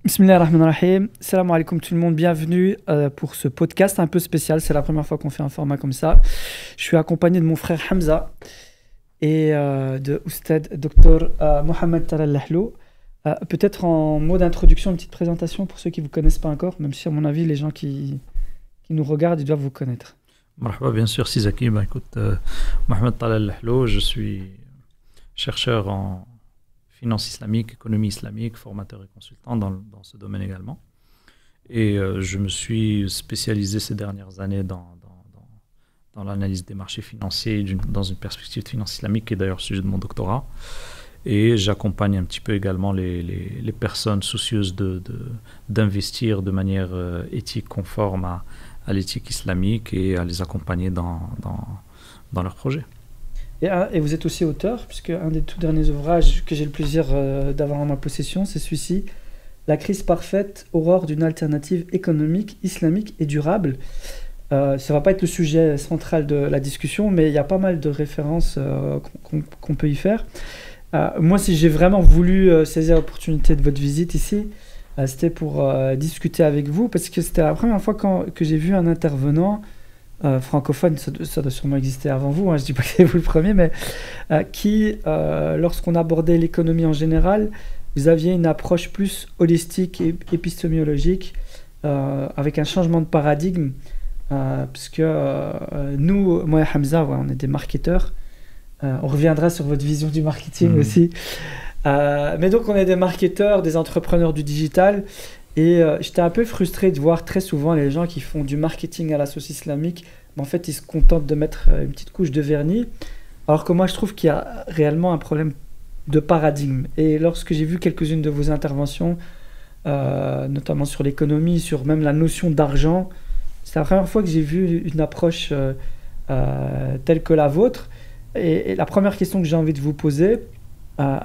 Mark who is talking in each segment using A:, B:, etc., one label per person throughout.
A: Bismillahirrahmanirrahim. Salam alaikum tout le monde, bienvenue pour ce podcast un peu spécial. C'est la première fois qu'on fait un format comme ça. Je suis accompagné de mon frère Hamza et de Oustad Dr Mohamed Talal Lahlou. Peut-être en mot d'introduction, une petite présentation pour ceux qui ne vous connaissent pas encore, même si à mon avis les gens qui nous regardent, ils doivent vous connaître.
B: Marhaba, bien sûr, Sizaki. Écoute, Mohamed Talal Lahlou, je suis chercheur en finance islamique, économie islamique, formateur et consultant dans ce domaine également. Et je me suis spécialisé ces dernières années dans l'analyse des marchés financiers dans une perspective de finance islamique, qui est d'ailleurs le sujet de mon doctorat. Et j'accompagne un petit peu également les personnes soucieuses d'investir de manière éthique, conforme à l'éthique islamique, et à les accompagner dans leurs projets.
A: Et vous êtes aussi auteur, puisque un des tout derniers ouvrages que j'ai le plaisir d'avoir en ma possession, c'est celui-ci, La crise parfaite, aurore d'une alternative économique, islamique et durable. Ça ne va pas être le sujet central de la discussion, mais il y a pas mal de références qu'on peut y faire. Moi, si j'ai vraiment voulu saisir l'opportunité de votre visite ici, c'était pour discuter avec vous, parce que c'était la première fois que j'ai vu un intervenant francophone, ça doit sûrement exister avant vous, hein, je ne dis pas que c'est vous le premier, mais qui, lorsqu'on abordait l'économie en général, vous aviez une approche plus holistique et épistémologique, avec un changement de paradigme, puisque nous, moi et Hamza, ouais, on est des marketeurs, on reviendra sur votre vision du marketing aussi, mais donc on est des marketeurs, des entrepreneurs du digital. Et j'étais un peu frustré de voir très souvent les gens qui font du marketing à la sauce islamique, mais en fait ils se contentent de mettre une petite couche de vernis, alors que moi je trouve qu'il y a réellement un problème de paradigme. Et lorsque j'ai vu quelques-unes de vos interventions, notamment sur l'économie, sur même la notion d'argent, c'est la première fois que j'ai vu une approche telle que la vôtre. Et la première question que j'ai envie de vous poser,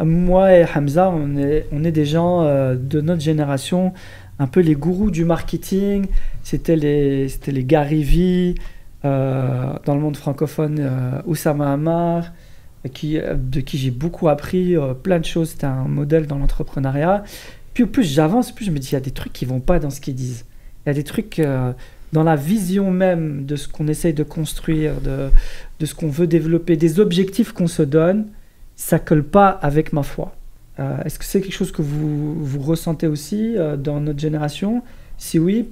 A: moi et Hamza, on est des gens de notre génération, un peu les gourous du marketing. C'était les Gary Vee, dans le monde francophone, Oussama Ammar, de qui j'ai beaucoup appris plein de choses. C'était un modèle dans l'entrepreneuriat. Puis plus j'avance, plus je me dis, il y a des trucs qui ne vont pas dans ce qu'ils disent. Il y a des trucs dans la vision même de ce qu'on essaye de construire, de ce qu'on veut développer, des objectifs qu'on se donne. Ça colle pas avec ma foi. Est-ce que c'est quelque chose que vous ressentez aussi dans notre génération? Si oui,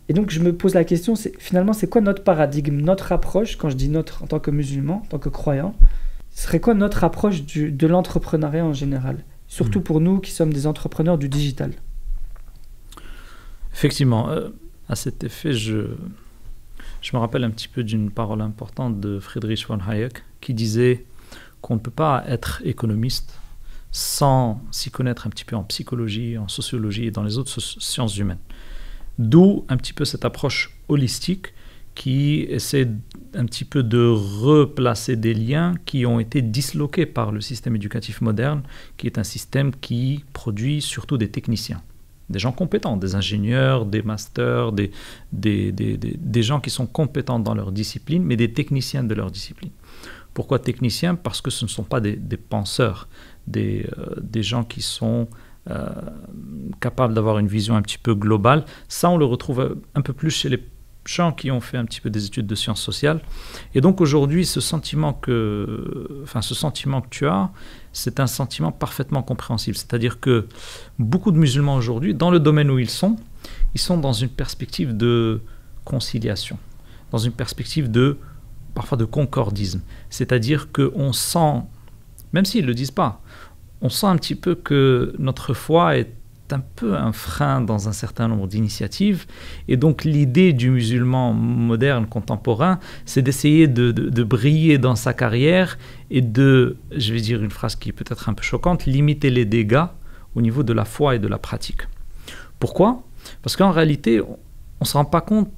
A: et donc je me pose la question, finalement c'est quoi notre paradigme, notre approche, quand je dis notre en tant que musulman, en tant que croyant, ce serait quoi notre approche de l'entrepreneuriat en général, surtout pour nous qui sommes des entrepreneurs du digital?
B: Effectivement, à cet effet, je me rappelle un petit peu d'une parole importante de Friedrich von Hayek qui disait qu'on ne peut pas être économiste sans s'y connaître un petit peu en psychologie, en sociologie et dans les autres sciences humaines. D'où un petit peu cette approche holistique qui essaie un petit peu de replacer des liens qui ont été disloqués par le système éducatif moderne, qui est un système qui produit surtout des techniciens, des gens compétents, des ingénieurs, des masters, des gens qui sont compétents dans leur discipline, mais des techniciens de leur discipline. Pourquoi techniciens? Parce que ce ne sont pas des penseurs, des gens qui sont capables d'avoir une vision un petit peu globale. Ça, on le retrouve un peu plus chez les gens qui ont fait un petit peu des études de sciences sociales. Et donc aujourd'hui, ce sentiment que tu as, c'est un sentiment parfaitement compréhensible. C'est-à-dire que beaucoup de musulmans aujourd'hui, dans le domaine où ils sont dans une perspective de conciliation, dans une perspective parfois de concordisme. C'est-à-dire qu'on sent, même s'ils ne le disent pas, on sent un petit peu que notre foi est un peu un frein dans un certain nombre d'initiatives. Et donc l'idée du musulman moderne, contemporain, c'est d'essayer de briller dans sa carrière et je vais dire une phrase qui est peut-être un peu choquante, limiter les dégâts au niveau de la foi et de la pratique. Pourquoi? Parce qu'en réalité, on ne se rend pas compte,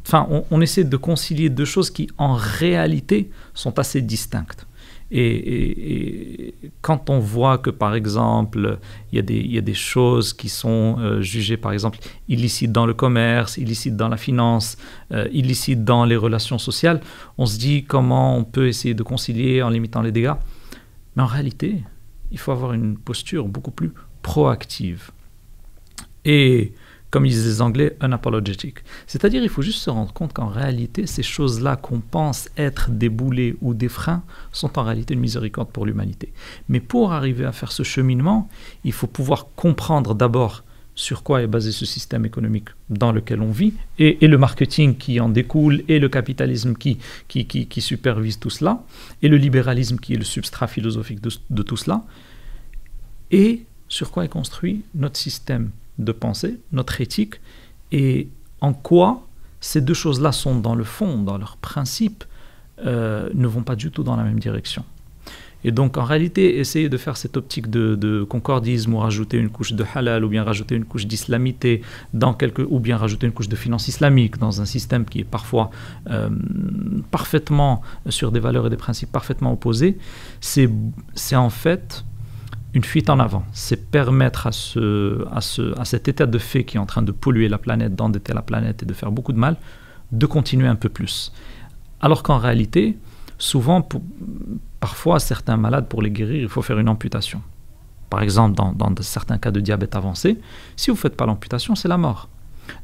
B: on essaie de concilier deux choses qui, en réalité, sont assez distinctes. Et quand on voit que, par exemple, il y a des choses qui sont jugées, par exemple, illicites dans le commerce, illicites dans la finance, illicites dans les relations sociales, on se dit comment on peut essayer de concilier en limitant les dégâts. Mais en réalité, il faut avoir une posture beaucoup plus proactive. Et comme ils disent les Anglais, unapologetic. C'est-à-dire, il faut juste se rendre compte qu'en réalité, ces choses-là qu'on pense être des boulets ou des freins sont en réalité une miséricorde pour l'humanité. Mais pour arriver à faire ce cheminement, il faut pouvoir comprendre d'abord sur quoi est basé ce système économique dans lequel on vit, et le marketing qui en découle, et le capitalisme qui supervise tout cela, et le libéralisme qui est le substrat philosophique de tout cela, et sur quoi est construit notre système de pensée, notre éthique, et en quoi ces deux choses-là sont dans le fond, dans leur principe, ne vont pas du tout dans la même direction. Et donc, en réalité, essayer de faire cette optique de concordisme ou rajouter une couche de halal ou bien rajouter une couche d'islamité ou bien rajouter une couche de finance islamique dans un système qui est parfois parfaitement sur des valeurs et des principes parfaitement opposés, c'est en fait une fuite en avant. C'est permettre à cet état de fait qui est en train de polluer la planète, d'endetter la planète et de faire beaucoup de mal, de continuer un peu plus. Alors qu'en réalité, souvent, parfois, certains malades, pour les guérir, il faut faire une amputation. Par exemple, dans certains cas de diabète avancé, si vous ne faites pas l'amputation, c'est la mort.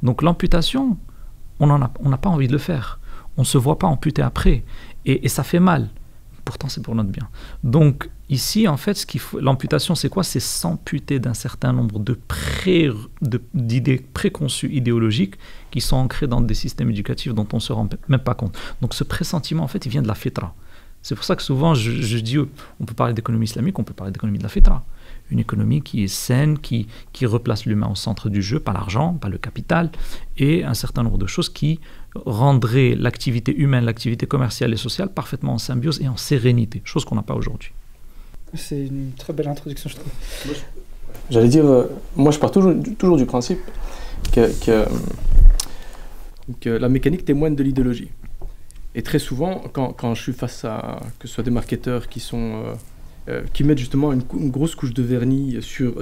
B: Donc l'amputation, on n'a pas envie de le faire. On ne se voit pas amputer après. Et ça fait mal. Pourtant, c'est pour notre bien. Donc ici, en fait, l'amputation, c'est quoi? C'est s'amputer d'un certain nombre d'idées préconçues idéologiques qui sont ancrées dans des systèmes éducatifs dont on ne se rend même pas compte. Donc ce pressentiment, en fait, il vient de la fitra. C'est pour ça que souvent, je dis, on peut parler d'économie islamique, on peut parler d'économie de la fitra. Une économie qui est saine, qui replace l'humain au centre du jeu, pas l'argent, pas le capital, et un certain nombre de choses qui rendraient l'activité humaine, l'activité commerciale et sociale parfaitement en symbiose et en sérénité, chose qu'on n'a pas aujourd'hui.
A: C'est une très belle introduction, je trouve.
C: J'allais dire, moi je pars toujours du principe que la mécanique témoigne de l'idéologie. Et très souvent, quand je suis face à, que ce soit des marketeurs qui mettent justement une grosse couche de vernis sur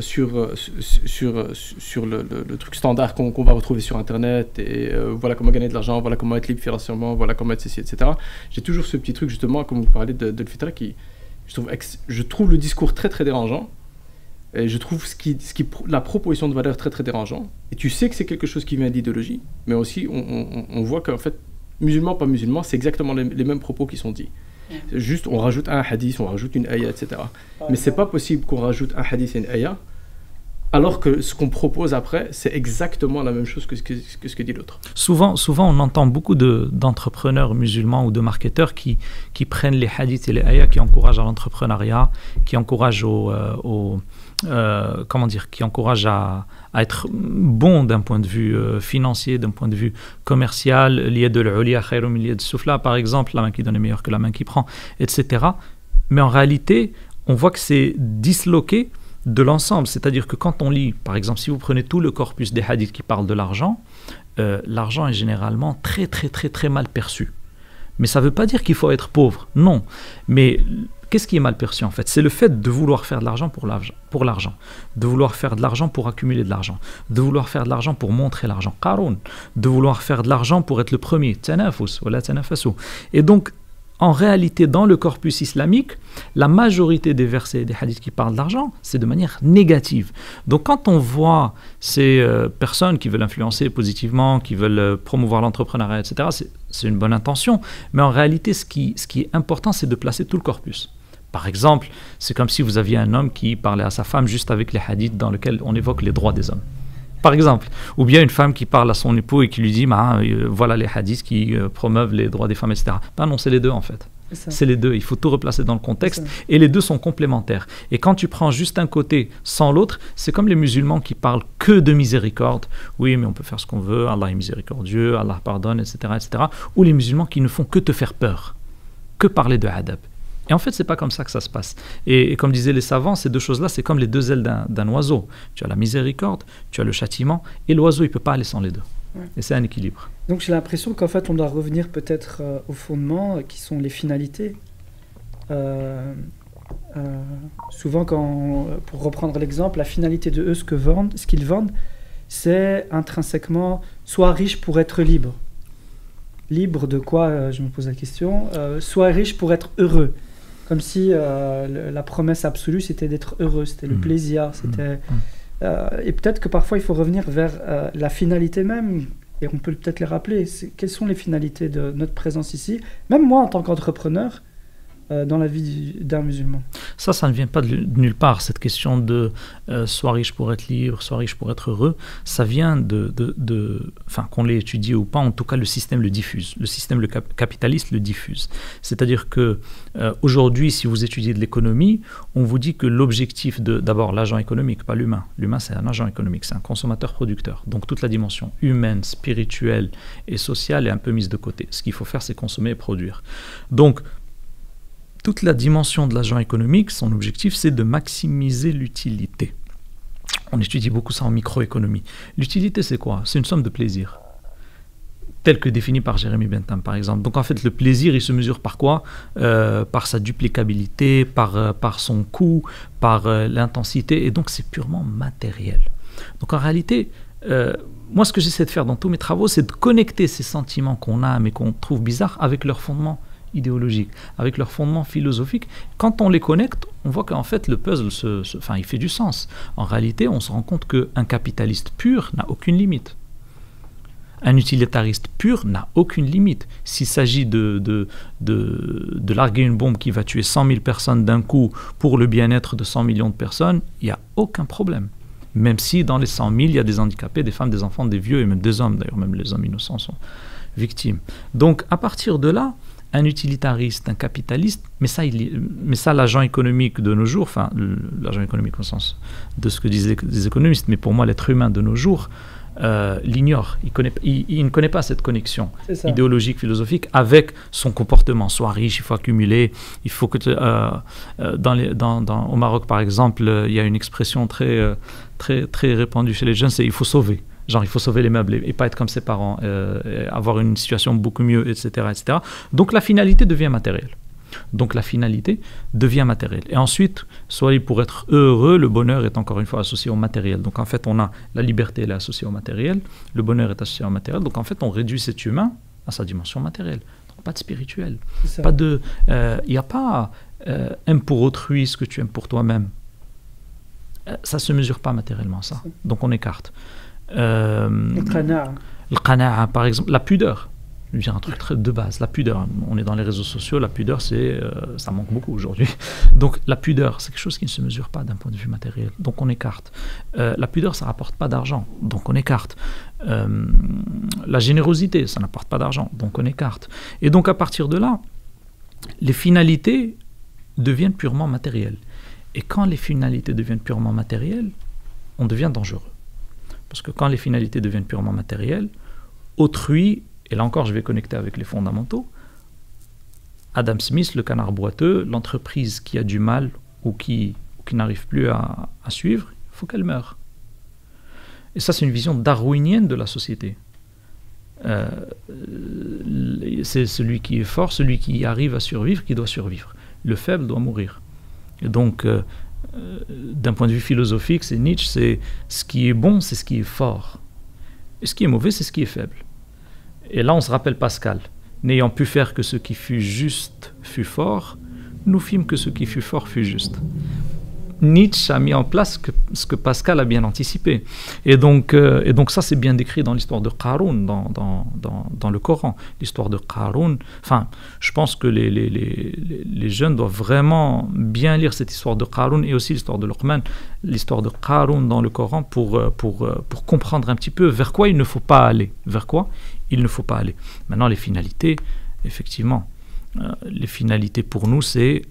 C: le truc standard qu'on va retrouver sur Internet, et voilà comment gagner de l'argent, voilà comment être libre financièrement, voilà comment être ceci, etc. J'ai toujours ce petit truc justement, comme vous parlez de l'Fitra, qui je trouve le discours très très dérangeant, et je trouve la proposition de valeur très très dérangeant. Et tu sais que c'est quelque chose qui vient d'idéologie, mais aussi on voit qu'en fait, musulman, pas musulman, c'est exactement les mêmes propos qui sont dits. Juste, on rajoute un hadith, on rajoute une ayah, etc. Mais c'est pas possible qu'on rajoute un hadith et une ayah, alors que ce qu'on propose après, c'est exactement la même chose que ce que dit l'autre.
B: Souvent, on entend beaucoup d'entrepreneurs musulmans ou de marketeurs qui prennent les hadiths et les ayahs, qui encouragent à l'entrepreneuriat, qui encouragent qui encouragent à être bon d'un point de vue financier, d'un point de vue commercial, lié de l'uliya khayrun min lié de soufla, par exemple, la main qui donne est meilleure que la main qui prend, etc. Mais en réalité, on voit que c'est disloqué de l'ensemble. C'est-à-dire que quand on lit, par exemple, si vous prenez tout le corpus des hadiths qui parlent de l'argent, l'argent est généralement très, très, très, très mal perçu. Mais ça ne veut pas dire qu'il faut être pauvre, non. Mais qu'est-ce qui est mal perçu en fait? C'est le fait de vouloir faire de l'argent pour l'argent, de vouloir faire de l'argent pour accumuler de l'argent, de vouloir faire de l'argent pour montrer l'argent, Qaroun, de vouloir faire de l'argent pour être le premier, tanafus, wala tanafasu. Et donc, en réalité, dans le corpus islamique, la majorité des versets et des hadiths qui parlent d'argent, c'est de manière négative. Donc quand on voit ces personnes qui veulent influencer positivement, qui veulent promouvoir l'entrepreneuriat, etc., c'est une bonne intention. Mais en réalité, ce qui est important, c'est de placer tout le corpus. Par exemple, c'est comme si vous aviez un homme qui parlait à sa femme juste avec les hadiths dans lesquels on évoque les droits des hommes. Par exemple, ou bien une femme qui parle à son époux et qui lui dit voilà les hadiths qui promeuvent les droits des femmes, etc. Ben non, c'est les deux en fait. C'est les deux, il faut tout replacer dans le contexte et les deux sont complémentaires. Et quand tu prends juste un côté sans l'autre, c'est comme les musulmans qui parlent que de miséricorde. Oui, mais on peut faire ce qu'on veut, Allah est miséricordieux, Allah pardonne, etc., etc. Ou les musulmans qui ne font que te faire peur, que parler de adab. Et en fait, c'est pas comme ça que ça se passe. Et comme disaient les savants, ces deux choses-là, c'est comme les deux ailes d'un oiseau. Tu as la miséricorde, tu as le châtiment, et l'oiseau, il peut pas aller sans les deux. Ouais. Et c'est un équilibre.
A: Donc j'ai l'impression qu'en fait, on doit revenir peut-être au fondement, qui sont les finalités. Souvent, pour reprendre l'exemple, la finalité de eux, ce qu'ils vendent, c'est intrinsèquement soit riche pour être libre. Libre de quoi, je me pose la question, soit riche pour être heureux. Comme si la promesse absolue, c'était d'être heureux, c'était le plaisir, c'était Et peut-être que parfois il faut revenir vers la finalité même, et on peut peut-être les rappeler. Quelles sont les finalités de notre présence ici, même moi en tant qu'entrepreneur, dans la vie d'un musulman?
B: Ça ne vient pas de nulle part, cette question de sois riche pour être libre, sois riche pour être heureux. Ça vient enfin, qu'on l'ait étudié ou pas, en tout cas le système le diffuse. Le système capitaliste le diffuse. C'est-à-dire que aujourd'hui, si vous étudiez de l'économie, on vous dit que l'objectif d'abord l'agent économique, pas l'humain. L'humain, c'est un agent économique, c'est un consommateur-producteur. Donc toute la dimension humaine, spirituelle et sociale est un peu mise de côté. Ce qu'il faut faire, c'est consommer et produire. Donc, toute la dimension de l'agent économique, son objectif, c'est de maximiser l'utilité. On étudie beaucoup ça en microéconomie. L'utilité, c'est quoi? C'est une somme de plaisir, telle que définie par Jérémy Bentham, par exemple. Donc, en fait, le plaisir, il se mesure par quoi? Par sa duplicabilité, par son coût, par l'intensité, et donc c'est purement matériel. Donc, en réalité, moi, ce que j'essaie de faire dans tous mes travaux, c'est de connecter ces sentiments qu'on a, mais qu'on trouve bizarres, avec leur fondement idéologique, avec leur fondement philosophique. Quand on les connecte, on voit qu'en fait le puzzle il fait du sens. En réalité, on se rend compte qu'un capitaliste pur n'a aucune limite. Un utilitariste pur n'a aucune limite. S'il s'agit de larguer une bombe qui va tuer 100 000 personnes d'un coup pour le bien-être de 100 millions de personnes, il n'y a aucun problème. Même si dans les 100 000, il y a des handicapés, des femmes, des enfants, des vieux et même des hommes. D'ailleurs, même les hommes innocents sont victimes. Donc, à partir de là, un utilitariste, un capitaliste, mais ça l'agent économique de nos jours, enfin l'agent économique au sens de ce que disent les économistes, mais pour moi l'être humain de nos jours l'ignore, il ne connaît pas cette connexion idéologique, philosophique avec son comportement. Sois riche, il faut accumuler, il faut que au Maroc par exemple, il y a une expression très répandue chez les jeunes, c'est il faut sauver. Genre, il faut sauver les meubles et pas être comme ses parents, avoir une situation beaucoup mieux, etc., etc. Donc, la finalité devient matérielle. Et ensuite, soit pour être heureux, le bonheur est encore une fois associé au matériel. Donc, en fait, on a la liberté, elle est associée au matériel, le bonheur est associé au matériel. Donc, en fait, on réduit cet humain à sa dimension matérielle. Donc, pas de spirituel. Il n'y a pas aime pour autrui ce que tu aimes pour toi-même. Ça ne se mesure pas matériellement, ça. Donc, on écarte. Le qana'a, par exemple, la pudeur, un truc très de base, la pudeur. On est dans les réseaux sociaux, la pudeur, ça manque beaucoup aujourd'hui. Donc la pudeur, c'est quelque chose qui ne se mesure pas d'un point de vue matériel, donc on écarte. La pudeur, ça ne rapporte pas d'argent, donc on écarte. La générosité, ça n'apporte pas d'argent, donc on écarte. Et donc à partir de là, les finalités deviennent purement matérielles. Et quand les finalités deviennent purement matérielles, on devient dangereux. Parce que quand les finalités deviennent purement matérielles, autrui, et là encore je vais connecter avec les fondamentaux, Adam Smith, le canard boiteux, l'entreprise qui a du mal ou qui n'arrive plus à suivre, il faut qu'elle meure. Et ça, c'est une vision darwinienne de la société. C'est celui qui est fort, celui qui arrive à survivre, qui doit survivre. Le faible doit mourir. Et donc, d'un point de vue philosophique, c'est Nietzsche, c'est ce qui est bon, c'est ce qui est fort. Et ce qui est mauvais, c'est ce qui est faible. Et là, on se rappelle Pascal. N'ayant pu faire que ce qui fut juste fut fort, nous fîmes que ce qui fut fort fut juste. Nietzsche a mis en place ce que Pascal a bien anticipé. Et donc ça, c'est bien décrit dans l'histoire de Qarun, dans le Coran. L'histoire de Qarun, enfin, je pense que les jeunes doivent vraiment bien lire cette histoire de Qarun et aussi l'histoire de Luqman, l'histoire de Qarun dans le Coran pour comprendre un petit peu vers quoi il ne faut pas aller. Vers quoi il ne faut pas aller. Maintenant, les finalités, effectivement, les finalités pour nous, c'est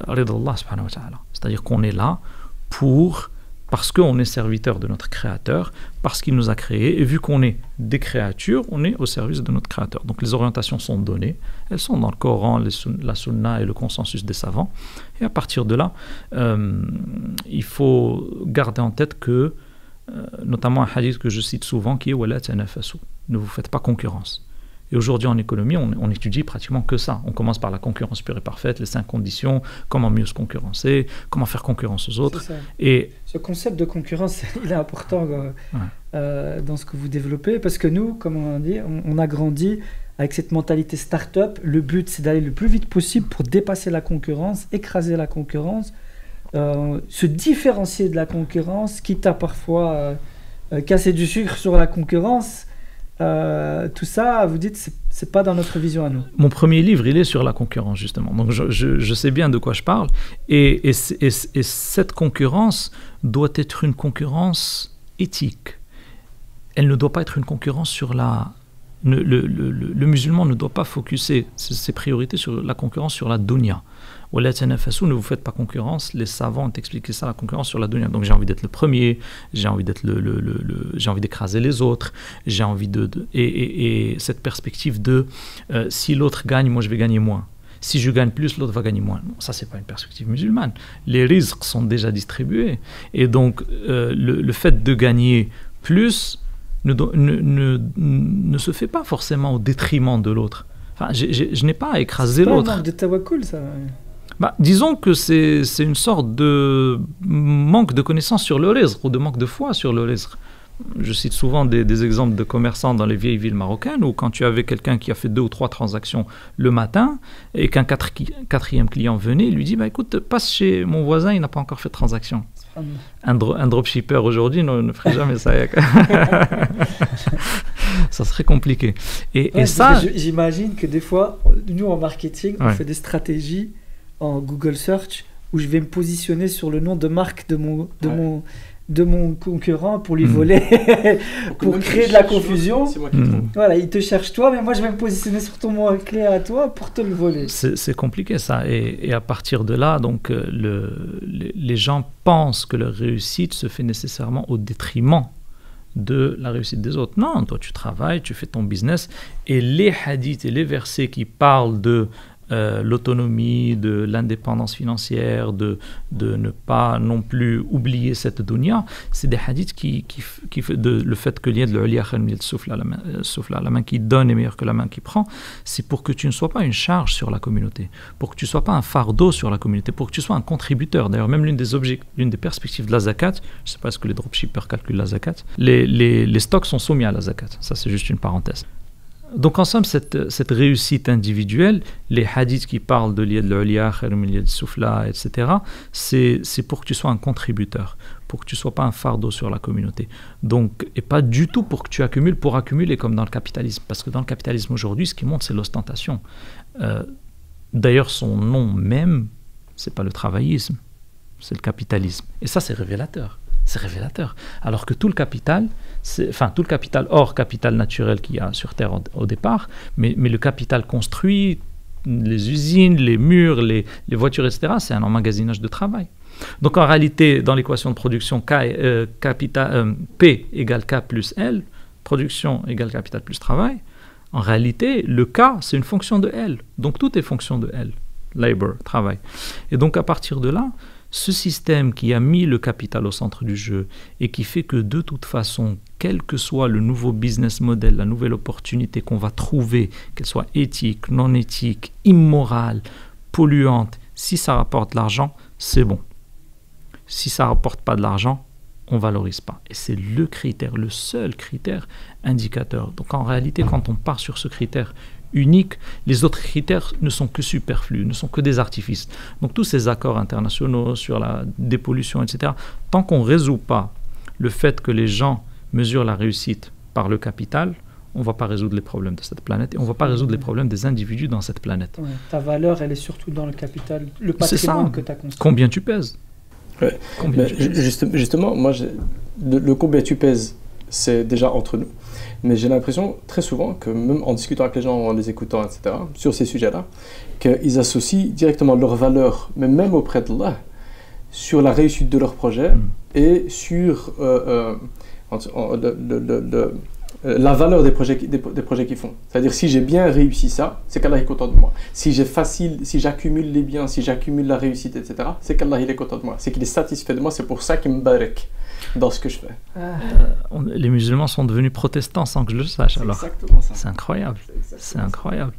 B: Ridallah subhanahu wa ta'ala. C'est-à-dire qu'on est là parce qu'on est serviteur de notre Créateur, parce qu'il nous a créés, et vu qu'on est des créatures, on est au service de notre Créateur. Donc les orientations sont données, elles sont dans le Coran, la Sunna et le consensus des savants, et à partir de là, il faut garder en tête que, notamment un hadith que je cite souvent, qui est « Wala tanafasu » ne vous faites pas concurrence. Et aujourd'hui, en économie, on étudie pratiquement que ça. On commence par la concurrence pure et parfaite, les 5 conditions, comment mieux se concurrencer, comment faire concurrence aux autres. Et
A: ce concept de concurrence, il est important dans ce que vous développez, parce que nous, comme on a dit, on a grandi avec cette mentalité start-up. Le but, c'est d'aller le plus vite possible pour dépasser la concurrence, écraser la concurrence, se différencier de la concurrence, quitte à parfois casser du sucre sur la concurrence. Tout ça, vous dites, c'est pas dans notre vision à nous.
B: Mon premier livre, il est sur la concurrence, justement. Donc, je sais bien de quoi je parle. Et cette concurrence doit être une concurrence éthique. Elle ne doit pas être une concurrence sur la... Le musulman ne doit pas focuser ses priorités sur la concurrence sur la dunya. Ne vous faites pas concurrence. Les savants ont expliqué ça, la concurrence sur la dunya. Donc j'ai envie d'être le premier, j'ai envie d'être j'ai envie d'écraser les autres, j'ai envie et cette perspective de si l'autre gagne, moi je vais gagner moins. Si je gagne plus, l'autre va gagner moins. Non, ça, c'est pas une perspective musulmane. Les rizqs sont déjà distribués. Et donc, le fait de gagner plus ne se fait pas forcément au détriment de l'autre. Enfin, je n'ai pas à écraser l'autre.
A: C'est pas un manque de tawakkul, ça.
B: Disons que c'est une sorte de manque de connaissance sur le rizq ou de manque de foi sur le rizq. Je cite souvent des exemples de commerçants dans les vieilles villes marocaines où quand tu avais quelqu'un qui a fait 2 ou 3 transactions le matin et qu'un quatrième client venait, il lui dit écoute, passe chez mon voisin, il n'a pas encore fait de transaction. Un dropshipper aujourd'hui ne ferait jamais ça. Ça serait compliqué. Et ça...
A: J'imagine que des fois, nous en marketing, on fait des stratégies en Google Search où je vais me positionner sur le nom de marque de mon concurrent pour lui voler, pour créer de la confusion. Voilà, il te cherche toi, mais moi je vais me positionner sur ton mot-clé à toi pour te le voler.
B: C'est compliqué ça. Et à partir de là, donc, les gens pensent que leur réussite se fait nécessairement au détriment de la réussite des autres. Non, toi tu travailles, tu fais ton business, et les hadiths et les versets qui parlent de l'autonomie, de l'indépendance financière, de ne pas non plus oublier cette dunya, c'est des hadiths qui fait le fait que l'yad l'ulia khayrun min al-sufla, la main qui donne est meilleure que la main qui prend, c'est pour que tu ne sois pas une charge sur la communauté, pour que tu ne sois pas un fardeau sur la communauté, pour que tu sois un contributeur. D'ailleurs, même l'une des perspectives de la zakat, je ne sais pas est-ce que les dropshippers calculent la zakat, les stocks sont soumis à la zakat. Ça, c'est juste une parenthèse. Donc en somme, cette réussite individuelle, les hadiths qui parlent de l'yad l'ulia, khayrun min al sufla, etc., c'est pour que tu sois un contributeur, pour que tu ne sois pas un fardeau sur la communauté. Donc, et pas du tout pour que tu accumules pour accumuler comme dans le capitalisme. Parce que dans le capitalisme aujourd'hui, ce qui monte, c'est l'ostentation. D'ailleurs, son nom même, ce n'est pas le travaillisme, c'est le capitalisme. Et ça, c'est révélateur. C'est révélateur. Alors que tout le capital, tout le capital hors capital naturel qu'il y a sur Terre au départ, mais le capital construit, les usines, les murs, les voitures, etc., c'est un emmagasinage de travail. Donc en réalité, dans l'équation de production P égale K plus L, production égale capital plus travail, en réalité, le K, c'est une fonction de L. Donc tout est fonction de L. Labor, travail. Et donc à partir de là, ce système qui a mis le capital au centre du jeu et qui fait que de toute façon, quel que soit le nouveau business model, la nouvelle opportunité qu'on va trouver, qu'elle soit éthique, non éthique, immorale, polluante, si ça rapporte de l'argent, c'est bon. Si ça ne rapporte pas de l'argent, on ne valorise pas. Et c'est le critère, le seul critère indicateur. Donc en réalité, quand on part sur ce critère unique, les autres critères ne sont que superflus, ne sont que des artifices. Donc tous ces accords internationaux sur la dépollution, etc., tant qu'on ne résout pas le fait que les gens mesurent la réussite par le capital, on ne va pas résoudre les problèmes de cette planète et on ne va pas résoudre les problèmes des individus dans cette planète.
A: Ouais, ta valeur, elle est surtout dans le capital, le patrimoine que tu as construit.
B: Combien tu pèses?
C: Ouais. Justement, moi, le combien tu pèses, c'est déjà entre nous. Mais j'ai l'impression très souvent que même en discutant avec les gens, en les écoutant, etc., sur ces sujets-là, qu'ils associent directement leur valeur, mais même auprès d'Allah, sur la réussite de leur projet et sur la valeur des projets qu'ils font. C'est-à-dire, si j'ai bien réussi ça, c'est qu'Allah est content de moi. Si j'accumule les biens, si j'accumule la réussite, etc., c'est qu'Allah il est content de moi. C'est qu'il est satisfait de moi, c'est pour ça qu'il me barek dans ce que je fais.
B: Les musulmans sont devenus protestants sans que je le sache.
C: C'est
B: alors.
C: Exactement ça.
B: C'est incroyable. C'est incroyable.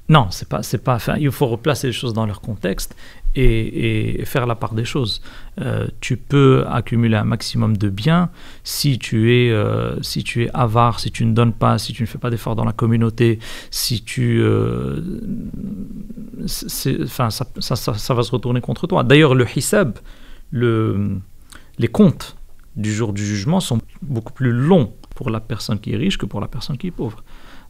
B: Non, c'est pas. Enfin, il faut replacer les choses dans leur contexte et faire la part des choses. Tu peux accumuler un maximum de biens si tu es avare, si tu ne donnes pas, si tu ne fais pas d'efforts dans la communauté, si tu, ça va se retourner contre toi. D'ailleurs, le hisab, les comptes du jour du jugement sont beaucoup plus longs pour la personne qui est riche que pour la personne qui est pauvre.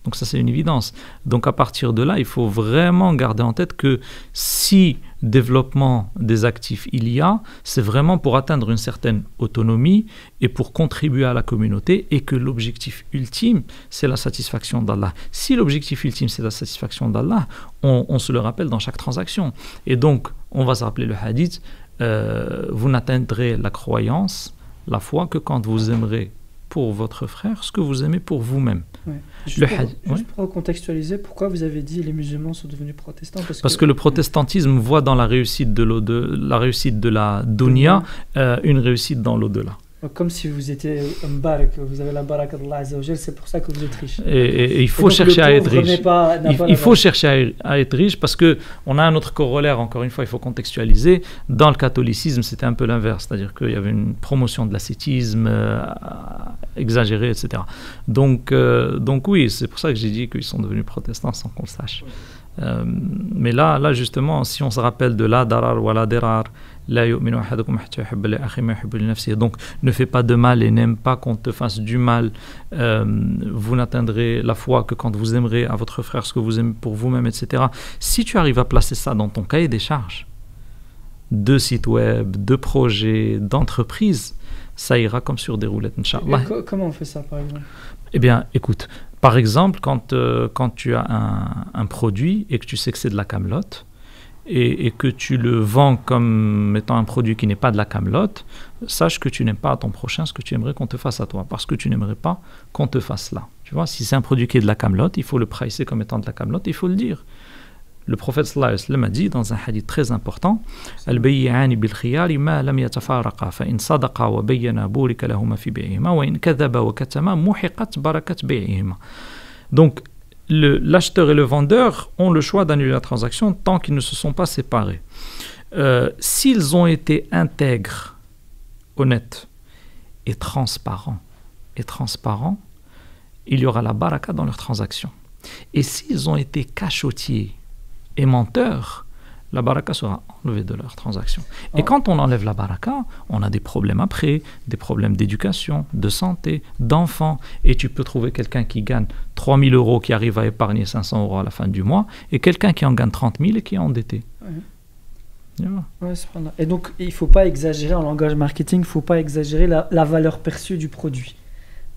B: Donc ça, c'est une évidence. Donc à partir de là, il faut vraiment garder en tête que si développement des actifs il y a, c'est vraiment pour atteindre une certaine autonomie et pour contribuer à la communauté, et que l'objectif ultime, c'est la satisfaction d'Allah. Si l'objectif ultime, c'est la satisfaction d'Allah, on se le rappelle dans chaque transaction. Et donc, on va se rappeler le hadith, vous n'atteindrez la croyance, la foi, que quand vous aimerez pour votre frère ce que vous aimez pour vous-même.
A: Ouais. Juste pour contextualiser, pourquoi vous avez dit les musulmans sont devenus protestants?
B: Parce que le protestantisme voit dans la réussite de la dunya une réussite dans l'au-delà.
A: Comme si vous étiez mbarak, vous avez la baraka d'Allah Azza wa Jal, c'est pour ça que vous êtes riche.
B: Et il faut chercher à être riche. Il faut chercher à être riche, parce qu'on a un autre corollaire, encore une fois, il faut contextualiser. Dans le catholicisme, c'était un peu l'inverse, c'est-à-dire qu'il y avait une promotion de l'ascétisme exagérée, etc. Donc oui, c'est pour ça que j'ai dit qu'ils sont devenus protestants sans qu'on le sache. Mais là, justement, si on se rappelle de la darar wa la dirar, donc ne fais pas de mal et n'aime pas qu'on te fasse du mal, vous n'atteindrez la foi que quand vous aimerez à votre frère ce que vous aimez pour vous-même, etc. Si tu arrives à placer ça dans ton cahier des charges de site web, de projet, d'entreprise, ça ira comme sur des roulettes, Inch'Allah.
A: Comment on fait ça, par exemple?
B: Eh bien, écoute, par exemple, quand tu as un produit et que tu sais que c'est de la camelote, et que tu le vends comme étant un produit qui n'est pas de la camelote, sache que tu n'aimes pas à ton prochain ce que tu aimerais qu'on te fasse à toi, parce que tu n'aimerais pas qu'on te fasse là. Tu vois, si c'est un produit qui est de la camelote, il faut le pricer comme étant de la camelote, il faut le dire. Le prophète sallallahu alayhi wa sallam a dit dans un hadith très important, al-bay'ani bil khiyari ma lam yatafaraqa fa in sadaqa wa bayyana burika lahuma fi bay'ihima wa in kadhaba wa katama muhiqat barakat bay'ihima. Donc l'acheteur et le vendeur ont le choix d'annuler la transaction tant qu'ils ne se sont pas séparés. S'ils ont été intègres, honnêtes et transparents, il y aura la baraka dans leur transaction. Et s'ils ont été cachotiers et menteurs, la baraka sera enlevée de leur transaction. Et quand on enlève la baraka, on a des problèmes après, des problèmes d'éducation, de santé, d'enfants. Et tu peux trouver quelqu'un qui gagne 3 000 euros, qui arrive à épargner 500 euros à la fin du mois, et quelqu'un qui en gagne 30 000 et qui est endetté.
A: Et donc, il ne faut pas exagérer en langage marketing, il ne faut pas exagérer la valeur perçue du produit.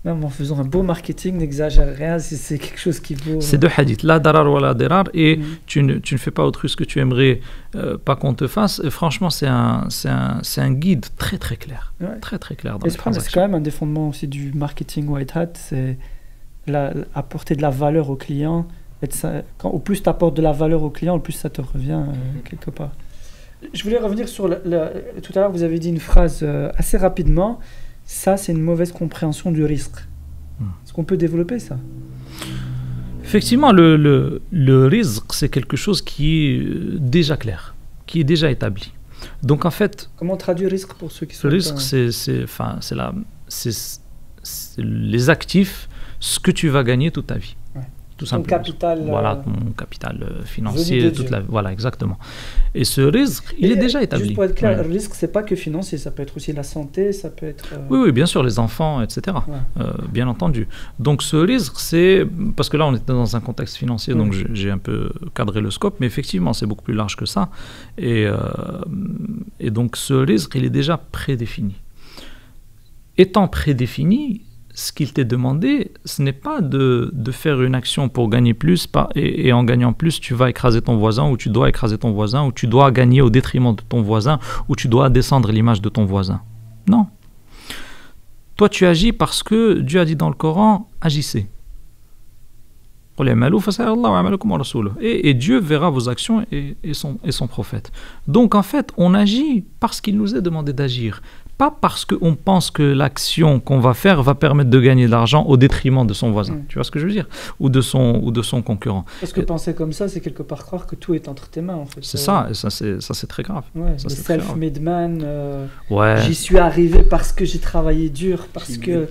A: Même en faisant un beau marketing, n'exagère rien, c'est quelque chose qui vaut...
B: C'est deux hadiths, la darar wa la dirar, et tu ne fais pas autrui ce que tu aimerais pas qu'on te fasse. Et franchement, c'est un guide très très clair. Très très clair dans les transactions.
A: C'est quand même un des fondements aussi du marketing white hat, c'est apporter de la valeur au client. Au plus tu apportes de la valeur au client, au plus ça te revient quelque part. Je voulais revenir sur... Tout à l'heure, vous avez dit une phrase assez rapidement. Ça, c'est une mauvaise compréhension du risque. Est-ce qu'on peut développer ça?
B: Effectivement, le risque, c'est quelque chose qui est déjà clair, qui est déjà établi. Donc, en fait...
A: Comment traduire risque pour ceux qui sont...
B: Le risque, c'est les actifs, ce que tu vas gagner toute ta vie.
A: Ouais.
B: Tout
A: ton
B: simplement.
A: Capital,
B: voilà, ton capital financier, voilà, exactement. Et ce risque, il est déjà établi.
A: Juste pour être clair, le risque, c'est pas que financier, ça peut être aussi la santé, ça peut être...
B: Oui, bien sûr, les enfants, etc. Bien entendu. Donc ce risque, c'est... Parce que là, on était dans un contexte financier, donc j'ai un peu cadré le scope, mais effectivement, c'est beaucoup plus large que ça. Et donc ce risque, il est déjà prédéfini. Étant prédéfini, ce qu'il t'est demandé, ce n'est pas de faire une action pour gagner plus, et en gagnant plus, tu vas écraser ton voisin, ou tu dois écraser ton voisin, ou tu dois gagner au détriment de ton voisin, ou tu dois descendre l'image de ton voisin. Non. Toi, tu agis parce que Dieu a dit dans le Coran, agissez. Et Dieu verra vos actions et son prophète. Donc, en fait, on agit parce qu'il nous est demandé d'agir. pas parce qu'on pense que l'action qu'on va faire va permettre de gagner de l'argent au détriment de son voisin. Tu vois ce que je veux dire? Ou de son concurrent.
A: Parce que penser comme ça, c'est quelque part croire que tout est entre tes mains, en fait.
B: C'est ça, et ça c'est très grave.
A: Ouais,
B: ça,
A: le
B: c'est très grave.
A: self-made man,
B: Ouais.
A: j'y suis arrivé parce que j'ai travaillé dur, parce que...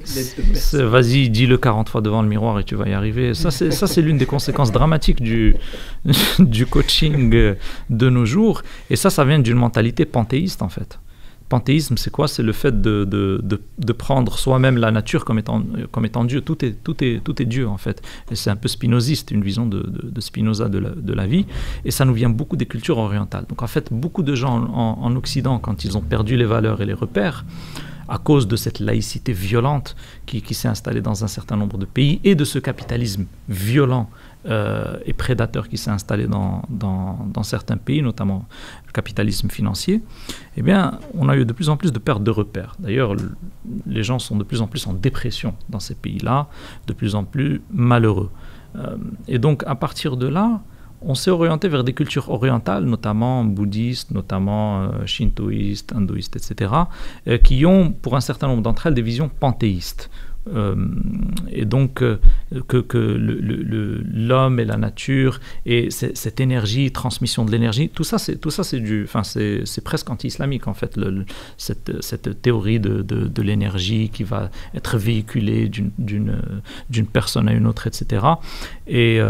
B: Vas-y, dis-le 40 fois devant le miroir et tu vas y arriver. Ça, c'est l'une des conséquences dramatiques du coaching de nos jours. Et ça vient d'une mentalité panthéiste, en fait. Panthéisme, c'est quoi? C'est le fait de prendre soi-même la nature comme étant Dieu. Tout est Dieu, en fait. Et c'est un peu spinoziste, une vision de Spinoza de la vie. Et ça nous vient beaucoup des cultures orientales. Donc, en fait, beaucoup de gens en Occident, quand ils ont perdu les valeurs et les repères, à cause de cette laïcité violente qui s'est installée dans un certain nombre de pays et de ce capitalisme violent et prédateur qui s'est installé dans certains pays, notamment le capitalisme financier, eh bien, on a eu de plus en plus de pertes de repères. D'ailleurs, les gens sont de plus en plus en dépression dans ces pays-là, de plus en plus malheureux. Et donc, à partir de là, on s'est orienté vers des cultures orientales, notamment bouddhistes, notamment shintoïstes, hindouistes, etc., qui ont, pour un certain nombre d'entre elles, des visions panthéistes. Et donc que l'homme et la nature et cette énergie, transmission de l'énergie, tout ça c'est presque anti-islamique en fait, cette théorie de l'énergie qui va être véhiculée d'une personne à une autre, etc. Et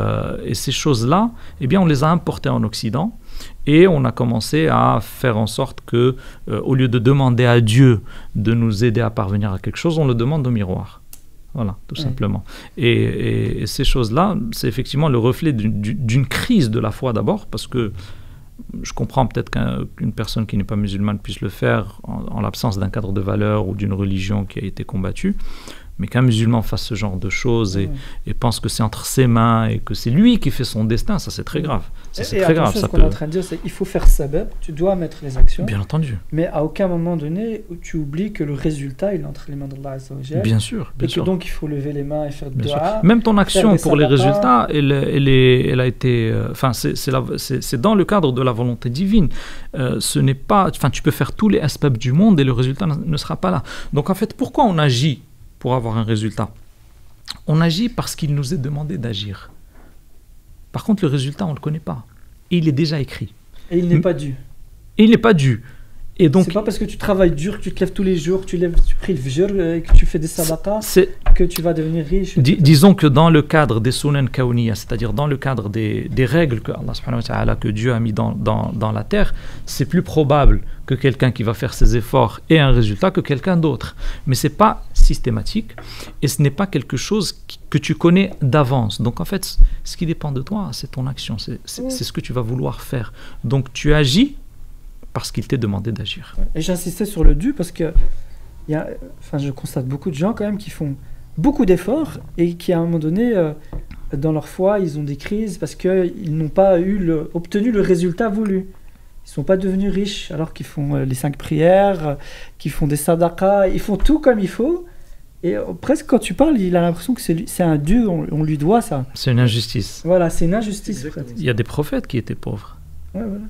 B: ces choses-là, eh bien on les a importées en Occident. Et on a commencé à faire en sorte que, au lieu de demander à Dieu de nous aider à parvenir à quelque chose, on le demande au miroir. Voilà, tout simplement. Et ces choses-là, c'est effectivement le reflet d'une crise de la foi d'abord, parce que je comprends peut-être qu'une personne qui n'est pas musulmane puisse le faire en l'absence d'un cadre de valeurs ou d'une religion qui a été combattue. Mais qu'un musulman fasse ce genre de choses et pense que c'est entre ses mains et que c'est lui qui fait son destin, ça c'est très grave. Ça, c'est très grave.
A: Ce qu'on est en train de dire, c'est qu'il faut faire sabab, tu dois mettre les actions.
B: Bien entendu.
A: Mais à aucun moment donné, tu oublies que le résultat, il est entre les mains d'Allah Azza wa Jal.
B: Bien sûr.
A: Et que donc il faut lever les mains et faire de dua.
B: Même ton action pour les résultats, elle a été... Enfin, c'est dans le cadre de la volonté divine. Ce n'est pas... Enfin, tu peux faire tous les asbab du monde et le résultat ne sera pas là. Donc en fait, pourquoi on agit pour avoir un résultat? On agit parce qu'il nous est demandé d'agir. Par contre, le résultat, on ne le connaît pas. Et il est déjà écrit.
A: Et il n'est pas dû.
B: Et il n'est pas dû. Et donc,
A: c'est pas parce que tu travailles dur, que tu te lèves tous les jours, tu pries le fajr et que tu fais des sadaqas que tu vas devenir riche.
B: Disons que dans le cadre des sunan kawniyya, c'est-à-dire dans le cadre des règles que Allah subhanahu wa ta'ala, que Dieu a mis dans la terre, c'est plus probable que quelqu'un qui va faire ses efforts ait un résultat que quelqu'un d'autre. Mais c'est pas systématique et ce n'est pas quelque chose que tu connais d'avance. Donc en fait, ce qui dépend de toi, c'est ton action, c'est ce que tu vas vouloir faire. Donc tu agis parce qu'il t'est demandé d'agir.
A: Et j'insistais sur le dû parce que je constate beaucoup de gens quand même qui font beaucoup d'efforts et qui à un moment donné, dans leur foi, ils ont des crises parce qu'ils n'ont pas obtenu le résultat voulu. Ils ne sont pas devenus riches alors qu'ils font les 5 prières, qu'ils font des sadaqas, ils font tout comme il faut. Et presque quand tu parles, il a l'impression que c'est un dû, on lui doit ça.
B: C'est une injustice.
A: Voilà, c'est une injustice.
B: Il y a des prophètes qui étaient pauvres.
A: Ouais, voilà.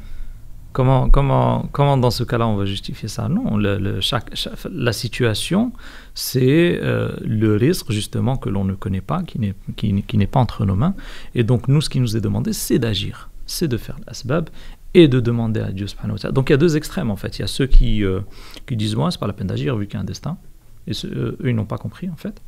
B: Comment dans ce cas-là on va justifier ça? Non, la situation, c'est le risque justement que l'on ne connaît pas, qui n'est pas entre nos mains. Et donc nous, ce qui nous est demandé, c'est d'agir, c'est de faire l'asbab et de demander à Dieu subhanahu wa ta'ala. Donc il y a deux extrêmes en fait. Il y a ceux qui disent ouais, c'est pas la peine d'agir vu qu'il y a un destin. Et eux, ils n'ont pas compris en fait.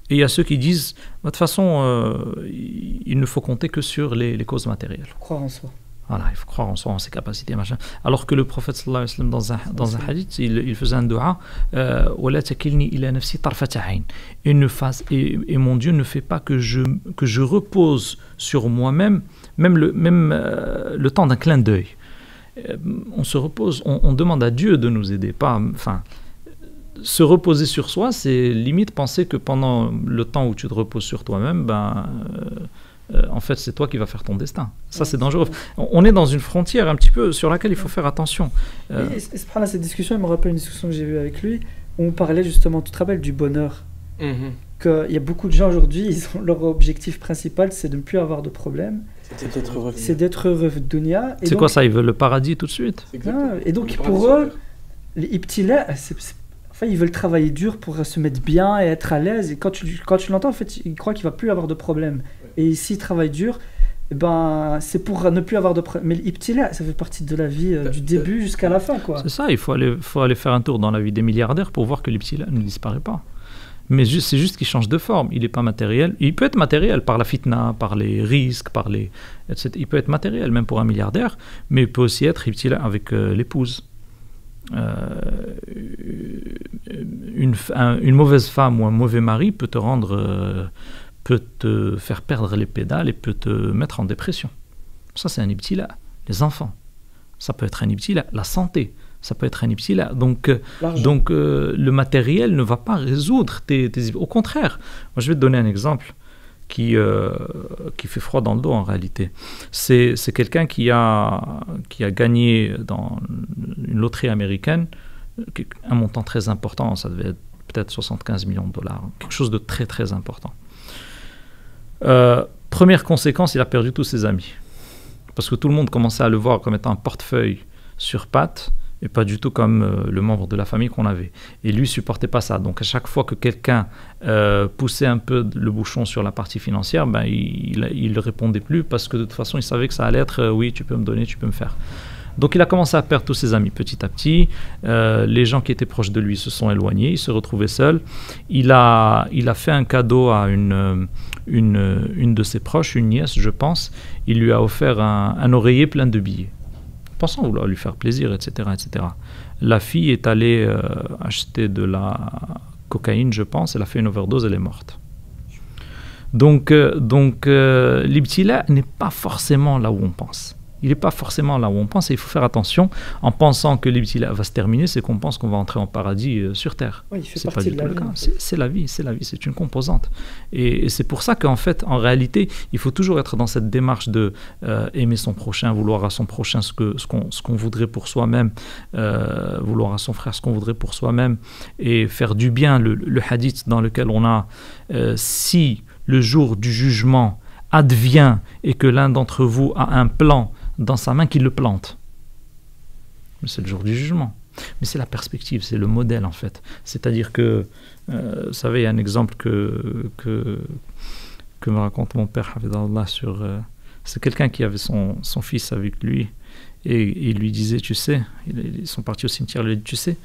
B: Et il y a ceux qui disent de toute façon, il ne faut compter que sur les causes matérielles.
A: Croire en soi.
B: Voilà, il faut croire en soi, en ses capacités, machin. Alors que le prophète sallallahu alayhi wa sallam, dans un hadith, il faisait un dua وَلَا تَكِلْنِي إِلَى نَفْسِي طَرْفَةَ عَيْنٍ. Et mon Dieu ne fait pas que je repose sur moi-même, même le temps d'un clin d'œil. On se repose, on demande à Dieu de nous aider, se reposer sur soi, c'est limite penser que pendant le temps où tu te reposes sur toi-même, en fait, c'est toi qui vas faire ton destin. Ça, c'est dangereux. On est dans une frontière un petit peu sur laquelle il faut faire attention.
A: Et cette discussion, elle me rappelle une discussion que j'ai eue avec lui, où on parlait justement, tu te rappelles, du bonheur. Qu'il y a beaucoup de gens aujourd'hui, leur objectif principal, c'est de ne plus avoir de problème. C'est d'être heureux de dunya.
B: C'est quoi ça? Ils veulent le paradis tout de suite.
A: Et donc, pour eux, les ibtila, Enfin, ils veulent travailler dur pour se mettre bien et être à l'aise. Et quand tu l'entends, en fait, il croit qu'il va plus avoir de problème. Et s'il travaille dur, eh ben, c'est pour ne plus avoir de problème. Mais l'ibtila, ça fait partie de la vie du début jusqu'à la fin, quoi.
B: C'est ça, il faut aller faire un tour dans la vie des milliardaires pour voir que l'ibtila ne disparaît pas. Mais c'est juste qu'il change de forme. Il n'est pas matériel. Il peut être matériel par la fitna, par les risques, etc. Il peut être matériel, même pour un milliardaire, mais il peut aussi être ibtila avec l'épouse. Une mauvaise femme ou un mauvais mari peut te faire perdre les pédales et peut te mettre en dépression. Ça, c'est un ibtila. Les enfants, ça peut être un ibtila. La santé, ça peut être un ibtila. Donc le matériel ne va pas résoudre tes... Au contraire, moi, je vais te donner un exemple qui fait froid dans le dos en réalité. C'est quelqu'un qui a gagné dans une loterie américaine un montant très important, ça devait être peut-être 75 millions de dollars, quelque chose de très très important. Première conséquence, il a perdu tous ses amis. Parce que tout le monde commençait à le voir comme étant un portefeuille sur pattes, et pas du tout comme le membre de la famille qu'on avait. Et lui ne supportait pas ça. Donc à chaque fois que quelqu'un poussait un peu le bouchon sur la partie financière, ben, il ne répondait plus parce que de toute façon, il savait que ça allait être oui, tu peux me donner, tu peux me faire. Donc il a commencé à perdre tous ses amis petit à petit. Les gens qui étaient proches de lui se sont éloignés, il se retrouvait seul. Il a fait un cadeau à une de ses proches, une nièce, je pense. Il lui a offert un oreiller plein de billets, pensant vouloir lui faire plaisir, etc., etc. La fille est allée acheter de la cocaïne, je pense. Elle a fait une overdose, elle est morte. Donc l'ibtila n'est pas forcément là où on pense. Il n'est pas forcément là où on pense et il faut faire attention. En pensant que l'ibtila va se terminer, c'est qu'on pense qu'on va entrer en paradis sur Terre.
A: Oui, il fait
B: c'est
A: partie
B: pas du
A: de
B: tout
A: la
B: le
A: vie.
B: cas. C'est la vie, c'est une composante. Et c'est pour ça qu'en fait, en réalité, il faut toujours être dans cette démarche de aimer son prochain, vouloir à son prochain ce qu'on voudrait pour soi-même, vouloir à son frère ce qu'on voudrait pour soi-même, et faire du bien. Le hadith dans lequel on a si le jour du jugement advient et que l'un d'entre vous a un plan dans sa main, qu'il le plante. Mais c'est le jour du jugement. Mais c'est la perspective, c'est le modèle en fait. C'est-à-dire que, vous savez, il y a un exemple que me raconte mon père, Hafidallah, sur... c'est quelqu'un qui avait son fils avec lui et il lui disait, tu sais, ils sont partis au cimetière, il lui dit, tu sais,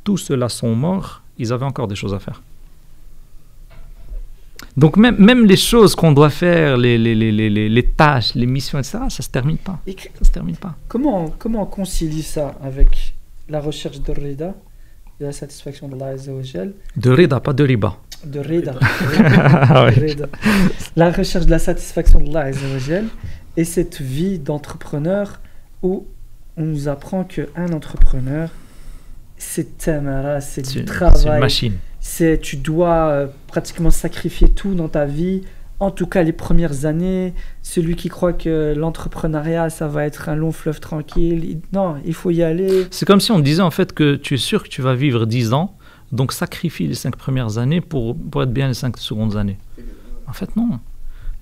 B: tous ceux-là sont morts, ils avaient encore des choses à faire. Donc même les choses qu'on doit faire, les tâches, les missions, etc., ça se termine pas. Ça se termine pas.
A: Comment on concilie ça avec la recherche de rida, de la satisfaction d'Allah Azza wa Jal?
B: De rida, pas de riba.
A: De rida.
B: Ah
A: De rida. La recherche de la satisfaction d'Allah Azza wa Jal et cette vie d'entrepreneur où on nous apprend qu'un entrepreneur, c'est tamara, c'est du travail.
B: C'est une machine.
A: Tu dois pratiquement sacrifier tout dans ta vie, en tout cas les premières années. Celui qui croit que l'entrepreneuriat, ça va être un long fleuve tranquille, non, il faut y aller.
B: C'est comme si on disait en fait que tu es sûr que tu vas vivre 10 ans, donc sacrifie les 5 premières années pour être bien les 5 secondes années. En fait, non.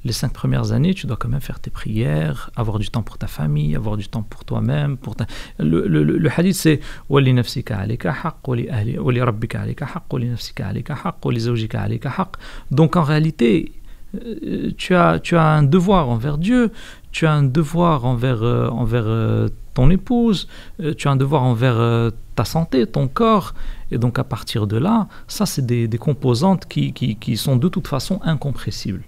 B: Les 5 premières années, tu dois quand même faire tes prières, avoir du temps pour ta famille, avoir du temps pour toi-même. Le hadith, c'est وَلِنَفْسِكَ عَلَيْكَ حَقٌّ وَلِرَبِّكَ عَلَيْكَ حَقٌّ وَلِنَفْسِكَ عَلَيْكَ حَقٌّ وَلِزَوْجِكَ عَلَيْكَ حَقٌّ. Donc en réalité, tu as un devoir envers Dieu, tu as un devoir envers ton épouse, tu as un devoir envers ta santé, ton corps. Et donc à partir de là, ça c'est des composantes qui sont de toute façon incompressibles.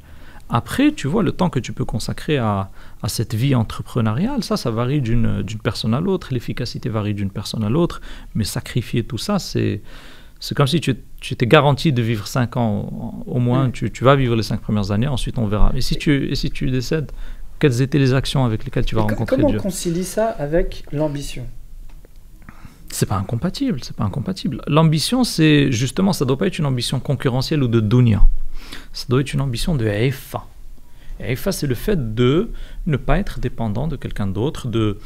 B: Après, tu vois, le temps que tu peux consacrer à cette vie entrepreneuriale, ça varie d'une personne à l'autre, l'efficacité varie d'une personne à l'autre, mais sacrifier tout ça, c'est comme si tu t'es garanti de vivre 5 ans au moins, tu vas vivre les 5 premières années, ensuite on verra. Et si tu décèdes, quelles étaient les actions avec lesquelles tu vas rencontrer Dieu?
A: Comment on concilie ça avec l'ambition?
B: C'est pas incompatible. L'ambition, c'est justement, ça doit pas être une ambition concurrentielle ou de dunya. Ça doit être une ambition de iffa. Iffa, c'est le fait de ne pas être dépendant de quelqu'un d'autre, de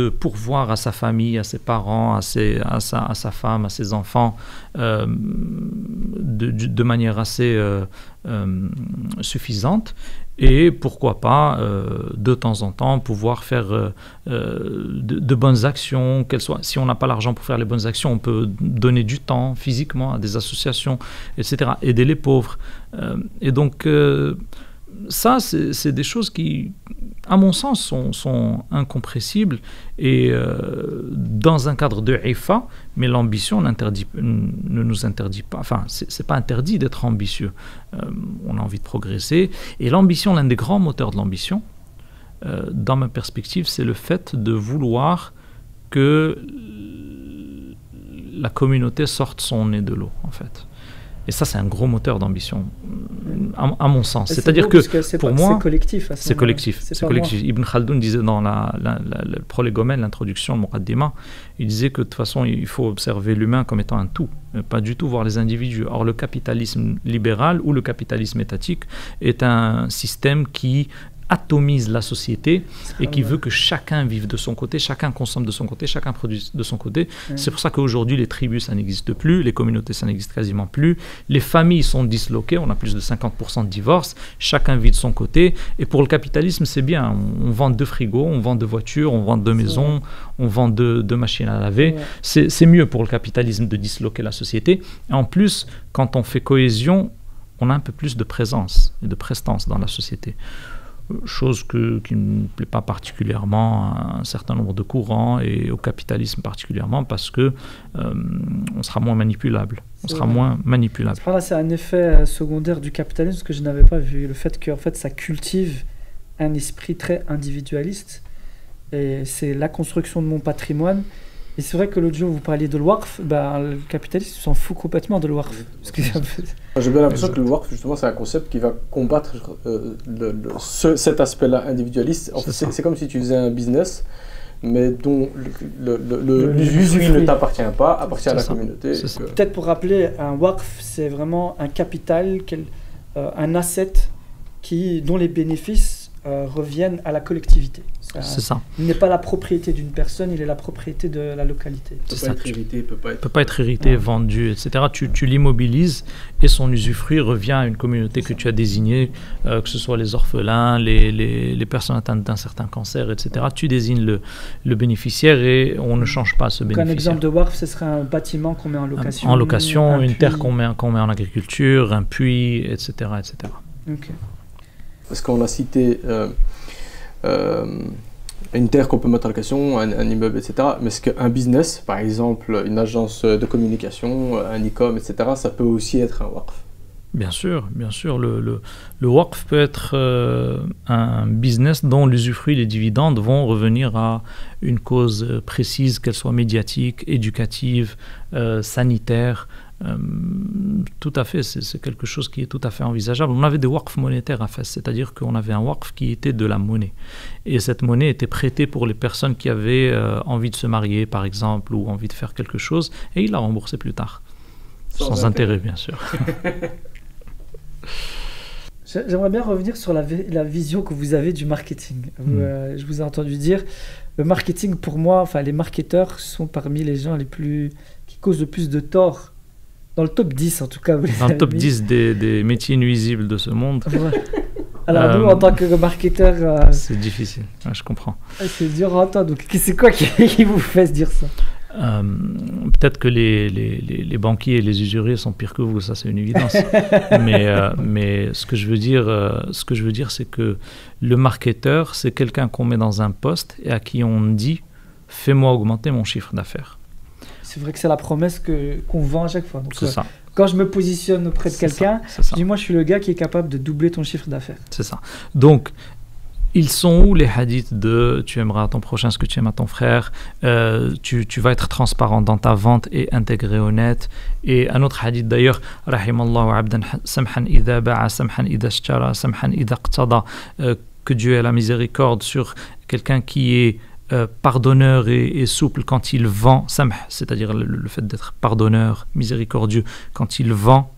B: pourvoir à sa famille, à ses parents, à sa femme, à ses enfants, de manière assez suffisante. Et pourquoi pas, de temps en temps, pouvoir faire de bonnes actions, qu'elles soient, si on n'a pas l'argent pour faire les bonnes actions, on peut donner du temps physiquement à des associations, etc., aider les pauvres. Et donc, ça, c'est des choses qui, à mon sens, sont incompressibles. Et dans un cadre de IFA, mais l'ambition ne nous interdit pas. Enfin, c'est pas interdit d'être ambitieux. On a envie de progresser. Et l'ambition, l'un des grands moteurs de l'ambition, dans ma perspective, c'est le fait de vouloir que la communauté sorte son nez de l'eau, en fait. Et ça, c'est un gros moteur d'ambition, à mon sens. C'est-à-dire que, pour moi,
A: c'est collectif.
B: C'est collectif. C'est collectif. Ibn Khaldoun disait dans le prolégomène, l'introduction, le Muqaddima, il disait que de toute façon, il faut observer l'humain comme étant un tout, pas du tout voir les individus. Or, le capitalisme libéral ou le capitalisme étatique est un système qui atomise la société et qui veut que chacun vive de son côté, chacun consomme de son côté, chacun produit de son côté. C'est pour ça qu'aujourd'hui les tribus ça n'existe plus, les communautés ça n'existe quasiment plus, les familles sont disloquées, on a plus de 50% de divorces, chacun vit de son côté. Et pour le capitalisme c'est bien, on vend 2 frigos, on vend 2 voitures, on vend 2 maisons, on vend 2 machines à laver. C'est mieux pour le capitalisme de disloquer la société. Et en plus, quand on fait cohésion, on a un peu plus de présence et de prestance dans la société. Chose qui ne plaît pas particulièrement à un certain nombre de courants et au capitalisme particulièrement parce que on sera moins manipulable. C'est un
A: effet secondaire du capitalisme que je n'avais pas vu. Le fait que en fait, ça cultive un esprit très individualiste et c'est la construction de mon patrimoine. Et c'est vrai que l'autre jour, vous parliez de l'Waqf, le capitaliste s'en fout complètement de l'Waqf.
C: J'ai bien l'impression que le Waqf, justement, c'est un concept qui va combattre cet aspect-là individualiste. En fait, c'est comme si tu faisais un business, mais dont l'usufruit ne t'appartient pas, appartient à la communauté.
A: Peut-être pour rappeler, un Waqf, c'est vraiment un capital, un asset dont les bénéfices reviennent à la collectivité.
B: C'est ça.
A: Il n'est pas la propriété d'une personne, il est la propriété de la localité.
C: Il ne peut pas être
B: hérité, vendu, etc. Tu l'immobilises et son usufruit revient à une communauté que tu as désignée, que ce soit les orphelins, les personnes atteintes d'un certain cancer, etc. Tu désignes le bénéficiaire et on ne change pas ce bénéficiaire.
A: Un exemple de WARF, ce serait un bâtiment qu'on met en location.
B: En location, une terre qu'on met en agriculture, un puits, etc. etc.
A: Okay.
C: Parce qu'on a cité une terre qu'on peut mettre en location, un immeuble, etc. Mais est-ce qu'un business, par exemple une agence de communication, un e-com, etc., ça peut aussi être un WARF?
B: Bien sûr. Le WARF peut être un business dont l'usufruit, les dividendes vont revenir à une cause précise, qu'elle soit médiatique, éducative, sanitaire. Tout à fait, c'est quelque chose qui est tout à fait envisageable. On avait des waqf monétaires à Fès, c'est-à-dire qu'on avait un waqf qui était de la monnaie. Et cette monnaie était prêtée pour les personnes qui avaient envie de se marier, par exemple, ou envie de faire quelque chose, et ils la remboursaient plus tard. Sans intérêt, bien sûr.
A: J'aimerais bien revenir sur la vision que vous avez du marketing. Je vous ai entendu dire, le marketing, pour moi, les marketeurs sont parmi les gens qui causent le plus de tort. Dans le top 10, en tout cas.
B: Dans le top 10 des métiers nuisibles de ce monde.
A: Ouais. Alors, nous, en tant que marketeurs...
B: c'est difficile, je comprends.
A: C'est dur à entendre. Donc, c'est quoi qui vous fait se dire ça?
B: Peut-être que les banquiers et les usuriers sont pires que vous, ça c'est une évidence. mais ce que je veux dire, c'est que le marketeur, c'est quelqu'un qu'on met dans un poste et à qui on dit « fais-moi augmenter mon chiffre d'affaires ».
A: C'est vrai que c'est la promesse qu'on vend à chaque fois. Donc,
B: c'est ça.
A: Quand je me positionne auprès de quelqu'un, je dis moi je suis le gars qui est capable de doubler ton chiffre d'affaires.
B: C'est ça. Donc, ils sont où les hadiths de tu aimeras à ton prochain ce que tu aimes à ton frère, tu vas être transparent dans ta vente et intégré honnête. Et un autre hadith d'ailleurs, rahimallahu abdan samhan idha ba'a samhan idha ishtara samhan idha iqtada, que Dieu ait la miséricorde sur quelqu'un qui est pardonneur et souple quand il vend, samh, c'est-à-dire le fait d'être pardonneur, miséricordieux quand il vend,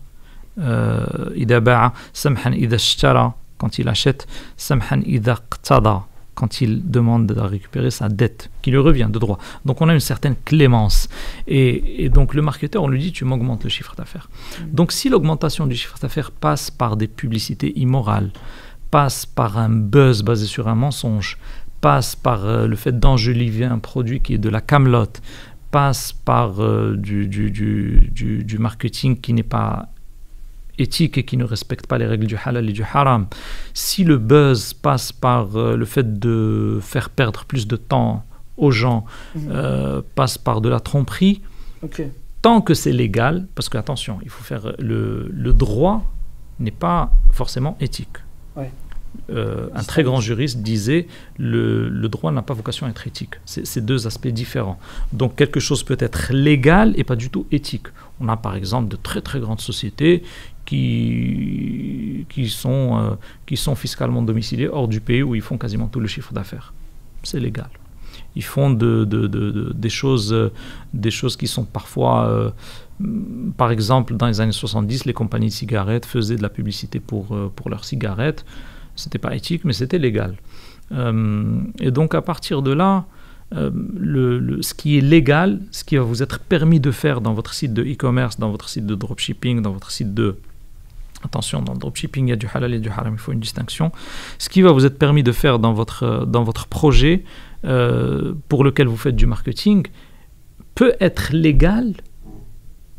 B: idha ba'a samhan idha ishtara, quand il achète, samhan idha iqtada, quand il demande à récupérer sa dette, qui lui revient de droit. Donc on a une certaine clémence. Et donc le marketeur, on lui dit, tu m'augmentes le chiffre d'affaires. Donc si l'augmentation du chiffre d'affaires passe par des publicités immorales, passe par un buzz basé sur un mensonge, passe par le fait d'enjoliver un produit qui est de la camelote, passe par du marketing qui n'est pas éthique et qui ne respecte pas les règles du halal et du haram, si le buzz passe par le fait de faire perdre plus de temps aux gens, passe par de la tromperie, tant que c'est légal, parce que attention, il faut faire le droit n'est pas forcément éthique.
A: Ouais.
B: Un très grand juriste disait le droit n'a pas vocation à être éthique. C'est deux aspects différents. Donc quelque chose peut être légal et pas du tout éthique. On a par exemple de très très grandes sociétés qui sont fiscalement domiciliées hors du pays où ils font quasiment tout le chiffre d'affaires. C'est légal. Ils font des choses qui sont parfois... par exemple, dans les années 70, les compagnies de cigarettes faisaient de la publicité pour leurs cigarettes. C'était pas éthique, mais c'était légal. Et donc, à partir de là, ce qui est légal, ce qui va vous être permis de faire dans votre site de e-commerce, dans votre site de dropshipping, dans votre site de... Attention, dans le dropshipping, il y a du halal et du haram, il faut une distinction. Ce qui va vous être permis de faire dans votre projet pour lequel vous faites du marketing peut être légal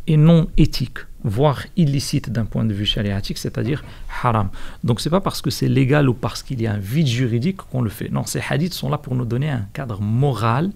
B: et non éthique, voire illicite d'un point de vue shariatique, c'est-à-dire haram. Donc c'est pas parce que c'est légal ou parce qu'il y a un vide juridique qu'on le fait. Non, ces hadiths sont là pour nous donner un cadre moral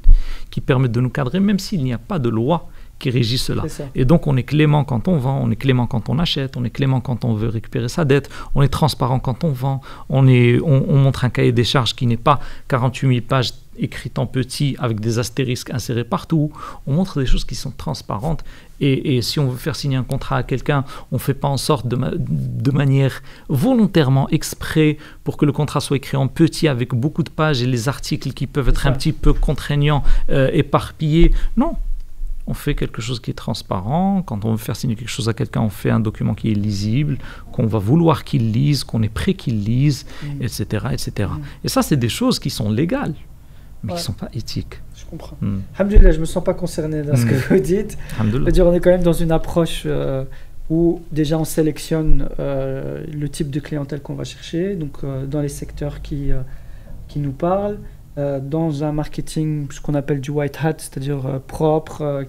B: qui permet de nous cadrer, même s'il n'y a pas de loi qui régit cela. Et donc on est clément quand on vend, on est clément quand on achète, on est clément quand on veut récupérer sa dette, on est transparent quand on vend, on montre un cahier des charges qui n'est pas 48 000 pages écrites en petit avec des astérisques insérés partout. On montre des choses qui sont transparentes et si on veut faire signer un contrat à quelqu'un, on ne fait pas en sorte de manière volontairement exprès pour que le contrat soit écrit en petit avec beaucoup de pages et les articles qui peuvent être un petit peu contraignants, éparpillés. Non. On fait quelque chose qui est transparent. Quand on veut faire signer quelque chose à quelqu'un, on fait un document qui est lisible, qu'on va vouloir qu'il lise, qu'on est prêt qu'il lise, etc., etc. Et ça, c'est des choses qui sont légales, mais qui ne sont pas éthiques.
A: Je comprends. Alhamdoulilah, je ne me sens pas concerné dans ce que vous dites. C'est-à-dire, on est quand même dans une approche où déjà on sélectionne le type de clientèle qu'on va chercher, donc dans les secteurs qui nous parlent. Dans un marketing, ce qu'on appelle du white hat, c'est-à-dire propre,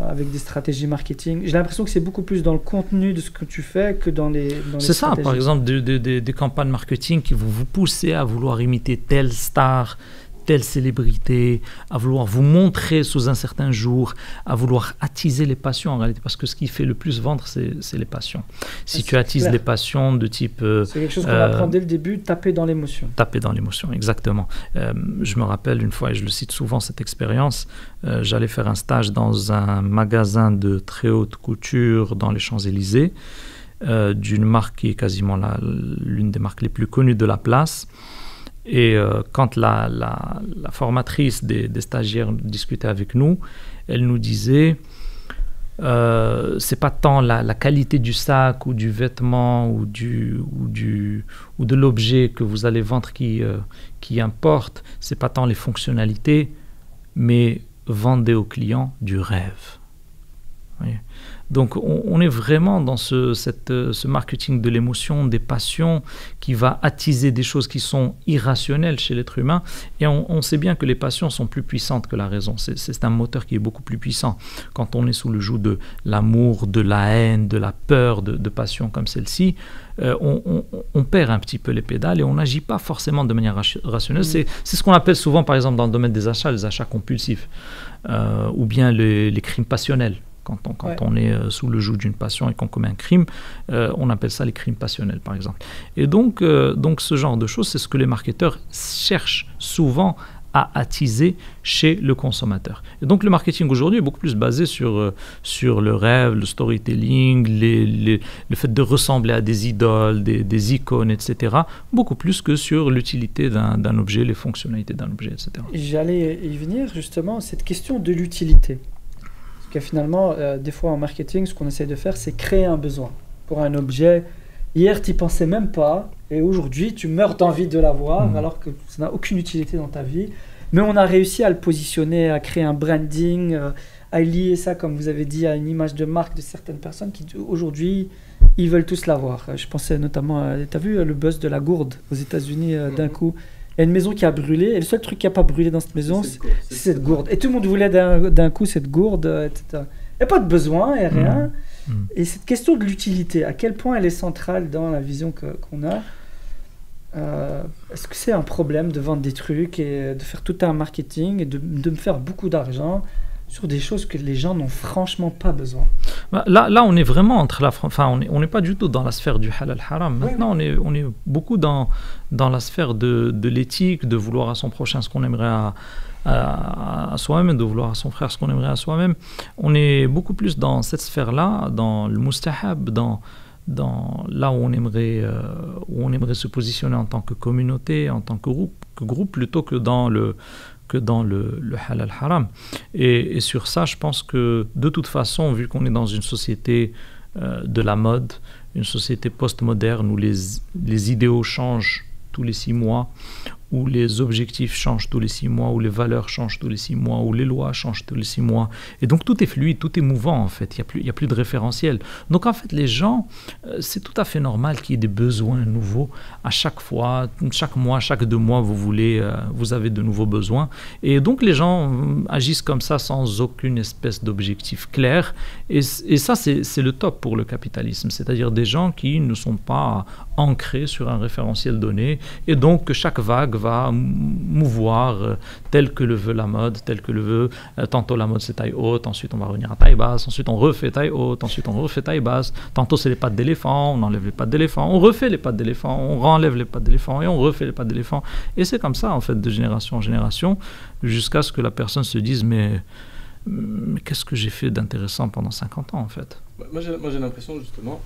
A: avec des stratégies marketing. J'ai l'impression que c'est beaucoup plus dans le contenu de ce que tu fais que dans les
B: c'est
A: stratégies.
B: Ça, par exemple, des campagnes marketing qui vont vous pousser à vouloir imiter telle star, telle célébrité, à vouloir vous montrer sous un certain jour, à vouloir attiser les passions en réalité, parce que ce qui fait le plus vendre, c'est les passions. Si tu attises les passions de type...
A: c'est quelque chose qu'on apprend dès le début, taper dans l'émotion.
B: Taper dans l'émotion, exactement. Je me rappelle une fois, et je le cite souvent, cette expérience, j'allais faire un stage dans un magasin de très haute couture dans les Champs-Élysées, d'une marque qui est quasiment l'une des marques les plus connues de la place. Et quand la formatrice des stagiaires discutait avec nous, elle nous disait c'est pas tant la qualité du sac ou du vêtement ou de l'objet que vous allez vendre qui importe, c'est pas tant les fonctionnalités, mais vendez aux clients du rêve. Oui. Donc on est vraiment dans ce marketing de l'émotion, des passions, qui va attiser des choses qui sont irrationnelles chez l'être humain, et on sait bien que les passions sont plus puissantes que la raison. C'est un moteur qui est beaucoup plus puissant. Quand on est sous le joug de l'amour, de la haine, de la peur, de passions comme celle-ci, on perd un petit peu les pédales et on n'agit pas forcément de manière rationnelle. C'est ce qu'on appelle souvent, par exemple, dans le domaine des achats, les achats compulsifs, ou bien les crimes passionnels. Quand on est sous le joug d'une passion et qu'on commet un crime, on appelle ça les crimes passionnels, par exemple. Et donc ce genre de choses, c'est ce que les marketeurs cherchent souvent à attiser chez le consommateur. Et donc le marketing aujourd'hui est beaucoup plus basé sur le rêve, le storytelling, le fait de ressembler à des idoles, des icônes, etc. Beaucoup plus que sur l'utilité d'un objet, les fonctionnalités d'un objet, etc.
A: J'allais y venir justement, cette question de l'utilité. Parce que finalement, des fois en marketing, ce qu'on essaie de faire, c'est créer un besoin pour un objet. Hier, tu n'y pensais même pas, Et aujourd'hui, tu meurs d'envie de l'avoir, alors que ça n'a aucune utilité dans ta vie. Mais on a réussi à le positionner, à créer un branding, à lier ça, comme vous avez dit, à une image de marque de certaines personnes qui, aujourd'hui, ils veulent tous l'avoir. Je pensais notamment, tu as vu le buzz de la gourde aux États-Unis d'un coup. Il y a une maison qui a brûlé, et le seul truc qui n'a pas brûlé dans cette maison, c'est cette gourde. Et tout le monde voulait d'un coup cette gourde, etc. Il n'y a pas de besoin, il n'y a rien. Et cette question de l'utilité, à quel point elle est centrale dans la vision qu'on a, est-ce que c'est un problème de vendre des trucs et de faire tout un marketing et de me faire beaucoup d'argent sur des choses que les gens n'ont franchement pas besoin?
B: Là, on est vraiment entre la... Enfin, on n'est pas du tout dans la sphère du halal-haram. Maintenant, on est beaucoup dans la sphère de l'éthique, de vouloir à son prochain ce qu'on aimerait à soi-même, de vouloir à son frère ce qu'on aimerait à soi-même. On est beaucoup plus dans cette sphère-là, dans le mustahab, dans là où on aimerait se positionner en tant que communauté, en tant que groupe plutôt que dans le halal haram. Et sur ça, je pense que de toute façon, vu qu'on est dans une société de la mode, une société post-moderne où les idéaux changent tous les 6 mois, où les objectifs changent tous les 6 mois, où les valeurs changent tous les 6 mois, où les lois changent tous les 6 mois. Et donc tout est fluide, tout est mouvant en fait, il n'y a plus de référentiel. Donc en fait les gens, c'est tout à fait normal qu'il y ait des besoins nouveaux à chaque fois, chaque mois, chaque 2 mois, vous avez de nouveaux besoins. Et donc les gens agissent comme ça sans aucune espèce d'objectif clair. Et ça c'est le top pour le capitalisme, c'est-à-dire des gens qui ne sont pas ancrés sur un référentiel donné, et donc que chaque vague va mouvoir tel que le veut la mode, tel que le veut. Tantôt la mode c'est taille haute, ensuite on va revenir à taille basse, ensuite on refait taille haute, ensuite on refait taille basse. Tantôt c'est les pattes d'éléphant, on enlève les pattes d'éléphant, on refait les pattes d'éléphant, on renlève les pattes d'éléphant et on refait les pattes d'éléphant. Et c'est comme ça en fait de génération en génération, jusqu'à ce que la personne se dise mais qu'est-ce que j'ai fait d'intéressant pendant 50 ans en fait?
C: Moi j'ai l'impression justement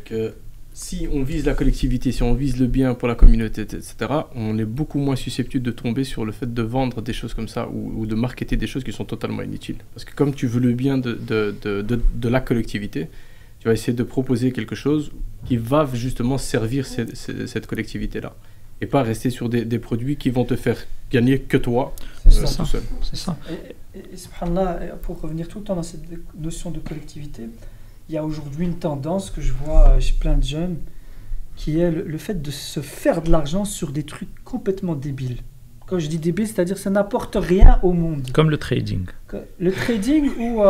C: que si on vise la collectivité, si on vise le bien pour la communauté, etc., on est beaucoup moins susceptible de tomber sur le fait de vendre des choses comme ça ou de marketer des choses qui sont totalement inutiles. Parce que comme tu veux le bien de la collectivité, tu vas essayer de proposer quelque chose qui va justement servir cette collectivité-là. Et pas rester sur des produits qui vont te faire gagner que toi, tout seul.
B: C'est ça.
A: Et subhanallah, pour revenir tout le temps dans cette notion de collectivité, il y a aujourd'hui une tendance que je vois chez plein de jeunes qui est le fait de se faire de l'argent sur des trucs complètement débiles. Quand je dis débile, c'est-à-dire que ça n'apporte rien au monde.
B: Comme le trading.
A: Le trading où,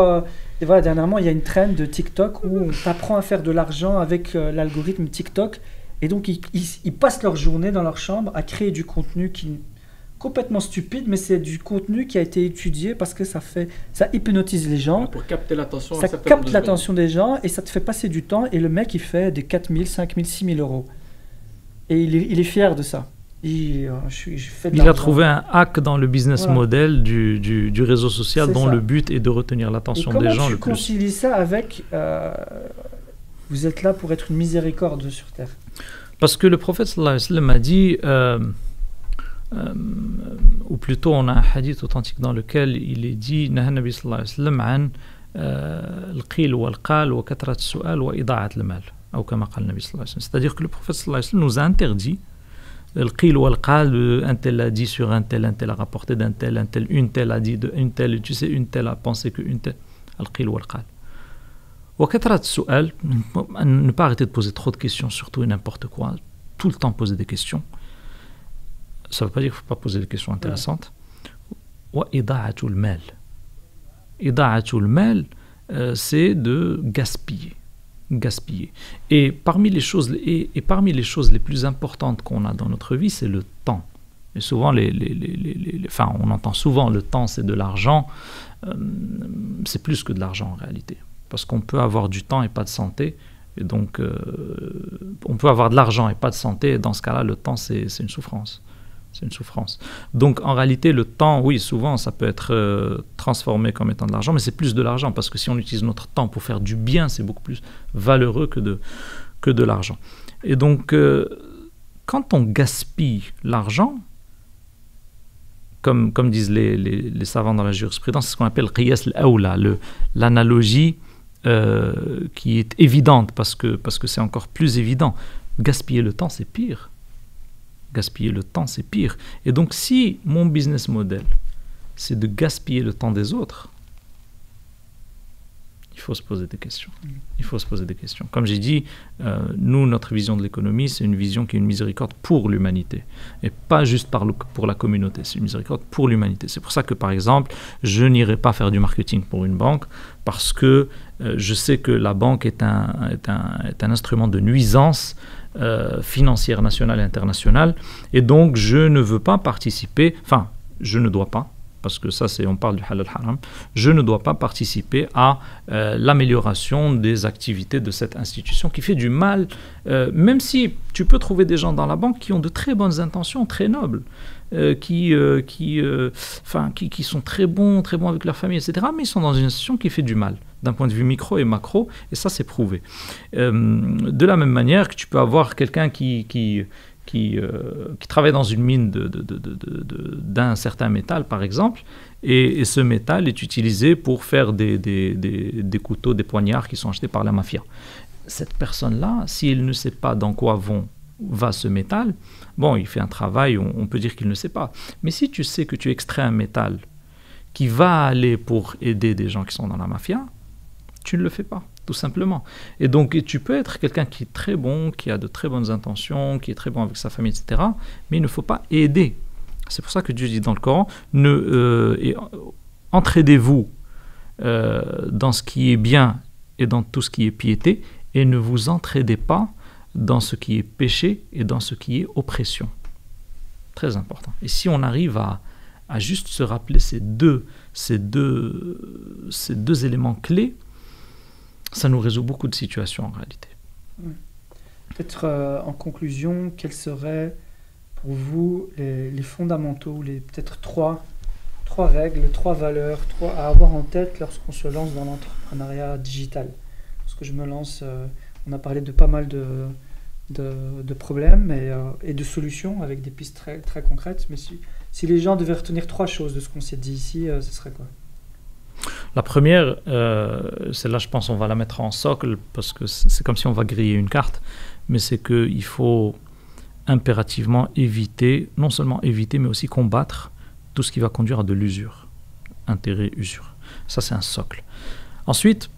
A: et voilà, dernièrement, il y a une trend de TikTok où on t'apprend à faire de l'argent avec l'algorithme TikTok. Et donc, ils passent leur journée dans leur chambre à créer du contenu qui complètement stupide, mais c'est du contenu qui a été étudié parce que ça hypnotise les gens.
C: Pour capter l'attention.
A: Ça capte l'attention des gens et ça te fait passer du temps. Et le mec, il fait des 4 000, 5 000, 6 000 euros. Et il est fier de ça. Il
B: a trouvé un hack dans le business model du réseau social dont le but est de retenir l'attention des gens le plus.
A: Comment tu concilies ça avec vous êtes là pour être une miséricorde sur terre?
B: Parce que le prophète sallallahu alayhi wa sallam a dit ou plutôt on a un hadith authentique dans lequel il est dit Naha Nabi sallallahu alayhi wa sallam an al-qil wal-qal wa katrat as-su'al wa ida'at al-mal, ou comme qala Nabi sallallahu alayhi wa sallam. C'est-à-dire que le prophète sallallahu alayhi wa sallam nous a interdit al-qil wal-qal, un tel a dit sur un tel a rapporté d'un tel, une telle a dit d'une telle, tu sais, une telle a pensé que une telle, al-qil wal-qal. Wa katrat as-su'al, ne pas arrêter de poser trop de questions, surtout et n'importe quoi, tout le temps poser des questions. Ça ne veut pas dire qu'il ne faut pas poser des questions intéressantes. Wa ida'atul mal. Ida'atul mal, c'est de gaspiller. Et parmi les choses les plus importantes qu'on a dans notre vie, c'est le temps. Et souvent, on entend souvent le temps, c'est de l'argent. C'est plus que de l'argent en réalité. Parce qu'on peut avoir du temps et pas de santé. Et donc, on peut avoir de l'argent et pas de santé. Et dans ce cas-là, le temps, c'est une souffrance. C'est une souffrance. Donc, en réalité, le temps, oui, souvent, ça peut être transformé comme étant de l'argent, mais c'est plus de l'argent, parce que si on utilise notre temps pour faire du bien, c'est beaucoup plus valeureux que de l'argent. Et donc, quand on gaspille l'argent, comme disent les savants dans la jurisprudence, c'est ce qu'on appelle qiyas al-awla, l'analogie qui est évidente, parce que c'est encore plus évident. Gaspiller le temps, c'est pire. Gaspiller le temps, c'est pire. Et donc, si mon business model, c'est de gaspiller le temps des autres, il faut se poser des questions. Il faut se poser des questions. Comme j'ai dit, nous, notre vision de l'économie, c'est une vision qui est une miséricorde pour l'humanité. Et pas juste pour la communauté. C'est une miséricorde pour l'humanité. C'est pour ça que, par exemple, je n'irai pas faire du marketing pour une banque parce que je sais que la banque est un instrument de nuisance financière nationale et internationale. Et donc, je ne veux pas participer, enfin, je ne dois pas, parce que ça, on parle du halal haram, je ne dois pas participer à l'amélioration des activités de cette institution qui fait du mal, même si tu peux trouver des gens dans la banque qui ont de très bonnes intentions, très nobles, qui sont très bons avec leur famille, etc., mais ils sont dans une institution qui fait du mal, d'un point de vue micro et macro, et ça, c'est prouvé. De la même manière que tu peux avoir quelqu'un qui travaille dans une mine d'un certain métal, par exemple, et ce métal est utilisé pour faire des couteaux, des poignards qui sont achetés par la mafia. Cette personne-là, si elle ne sait pas dans quoi va ce métal, bon, il fait un travail, on peut dire qu'il ne sait pas. Mais si tu sais que tu extrais un métal qui va aller pour aider des gens qui sont dans la mafia, tu ne le fais pas, tout simplement. Et donc, tu peux être quelqu'un qui est très bon, qui a de très bonnes intentions, qui est très bon avec sa famille, etc., mais il ne faut pas aider. C'est pour ça que Dieu dit dans le Coran, entraidez-vous dans ce qui est bien et dans tout ce qui est piété, et ne vous entraidez pas dans ce qui est péché et dans ce qui est oppression. Très important. Et si on arrive à juste se rappeler ces deux éléments clés, ça nous résout beaucoup de situations en réalité.
A: Peut-être en conclusion, quels seraient pour vous les fondamentaux, peut-être trois règles, 3 valeurs à avoir en tête lorsqu'on se lance dans l'entrepreneuriat digital? Lorsque je me lance, on a parlé de pas mal de problèmes et de solutions avec des pistes très, très concrètes, mais si les gens devaient retenir 3 choses de ce qu'on s'est dit ici, ce serait quoi?
B: La première, celle-là, je pense on va la mettre en socle parce que c'est comme si on va griller une carte, mais c'est qu'il faut impérativement éviter, non seulement éviter, mais aussi combattre tout ce qui va conduire à de l'usure, intérêt, usure. Ça, c'est un socle. Ensuite,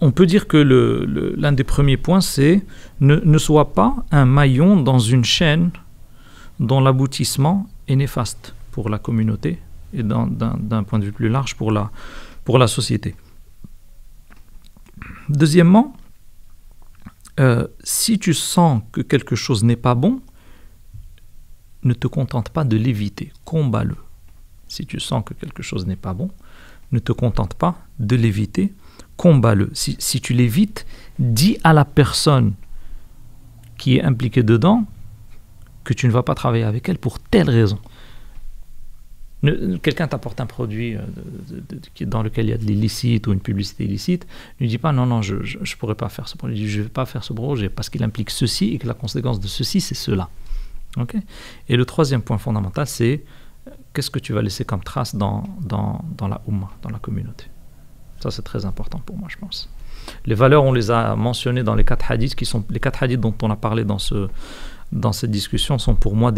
B: on peut dire que l'un des premiers points, c'est ne sois pas un maillon dans une chaîne dont l'aboutissement est néfaste pour la communauté et d'un point de vue plus large pour la société. Deuxièmement, si tu sens que quelque chose n'est pas bon, ne te contente pas de l'éviter, combat-le. Si tu sens que quelque chose n'est pas bon, ne te contente pas de l'éviter, combat-le. Si tu l'évites, dis à la personne qui est impliquée dedans que tu ne vas pas travailler avec elle pour telle raison. Quelqu'un t'apporte un produit dans lequel il y a de l'illicite ou une publicité illicite, ne lui dis pas non, je ne pourrais pas faire ce produit, je ne vais pas faire ce projet parce qu'il implique ceci et que la conséquence de ceci, c'est cela. Okay? Et le troisième point fondamental, c'est qu'est-ce que tu vas laisser comme trace dans la Ummah, dans la communauté. Ça, c'est très important pour moi, je pense. Les valeurs, on les a mentionnées dans les 4 hadiths, les 4 hadiths dont on a parlé dans cette discussion sont pour moi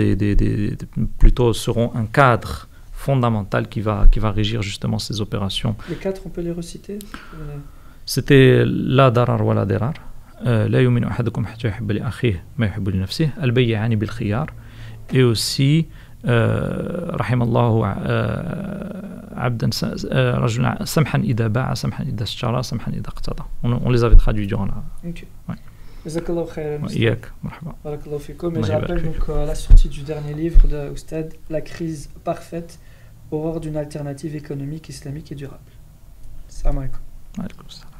B: plutôt seront un cadre fondamental qui va régir justement ces opérations.
A: Les 4, on peut les reciter?
B: C'était la darar wa la dirar, la yuminu ahadukum hatta yuhibba li akhihi ma yuhibbu li nafsihi, al bay'ani bil khiyar, et aussi rahimallahu abdan rajulan samhan idha ba'a samhan idha ishtara samhan idha iqtada. On les avait traduits durant la.
A: Okay. Ouais. Jazakallahu khairan.
B: Yak, marhaba.
A: Barakallahu fikoum. Et je rappelle donc la sortie du dernier livre de Oustad, La crise parfaite, aurore d'une alternative économique, islamique et durable. Salam alaikum.
B: Alaikum salam.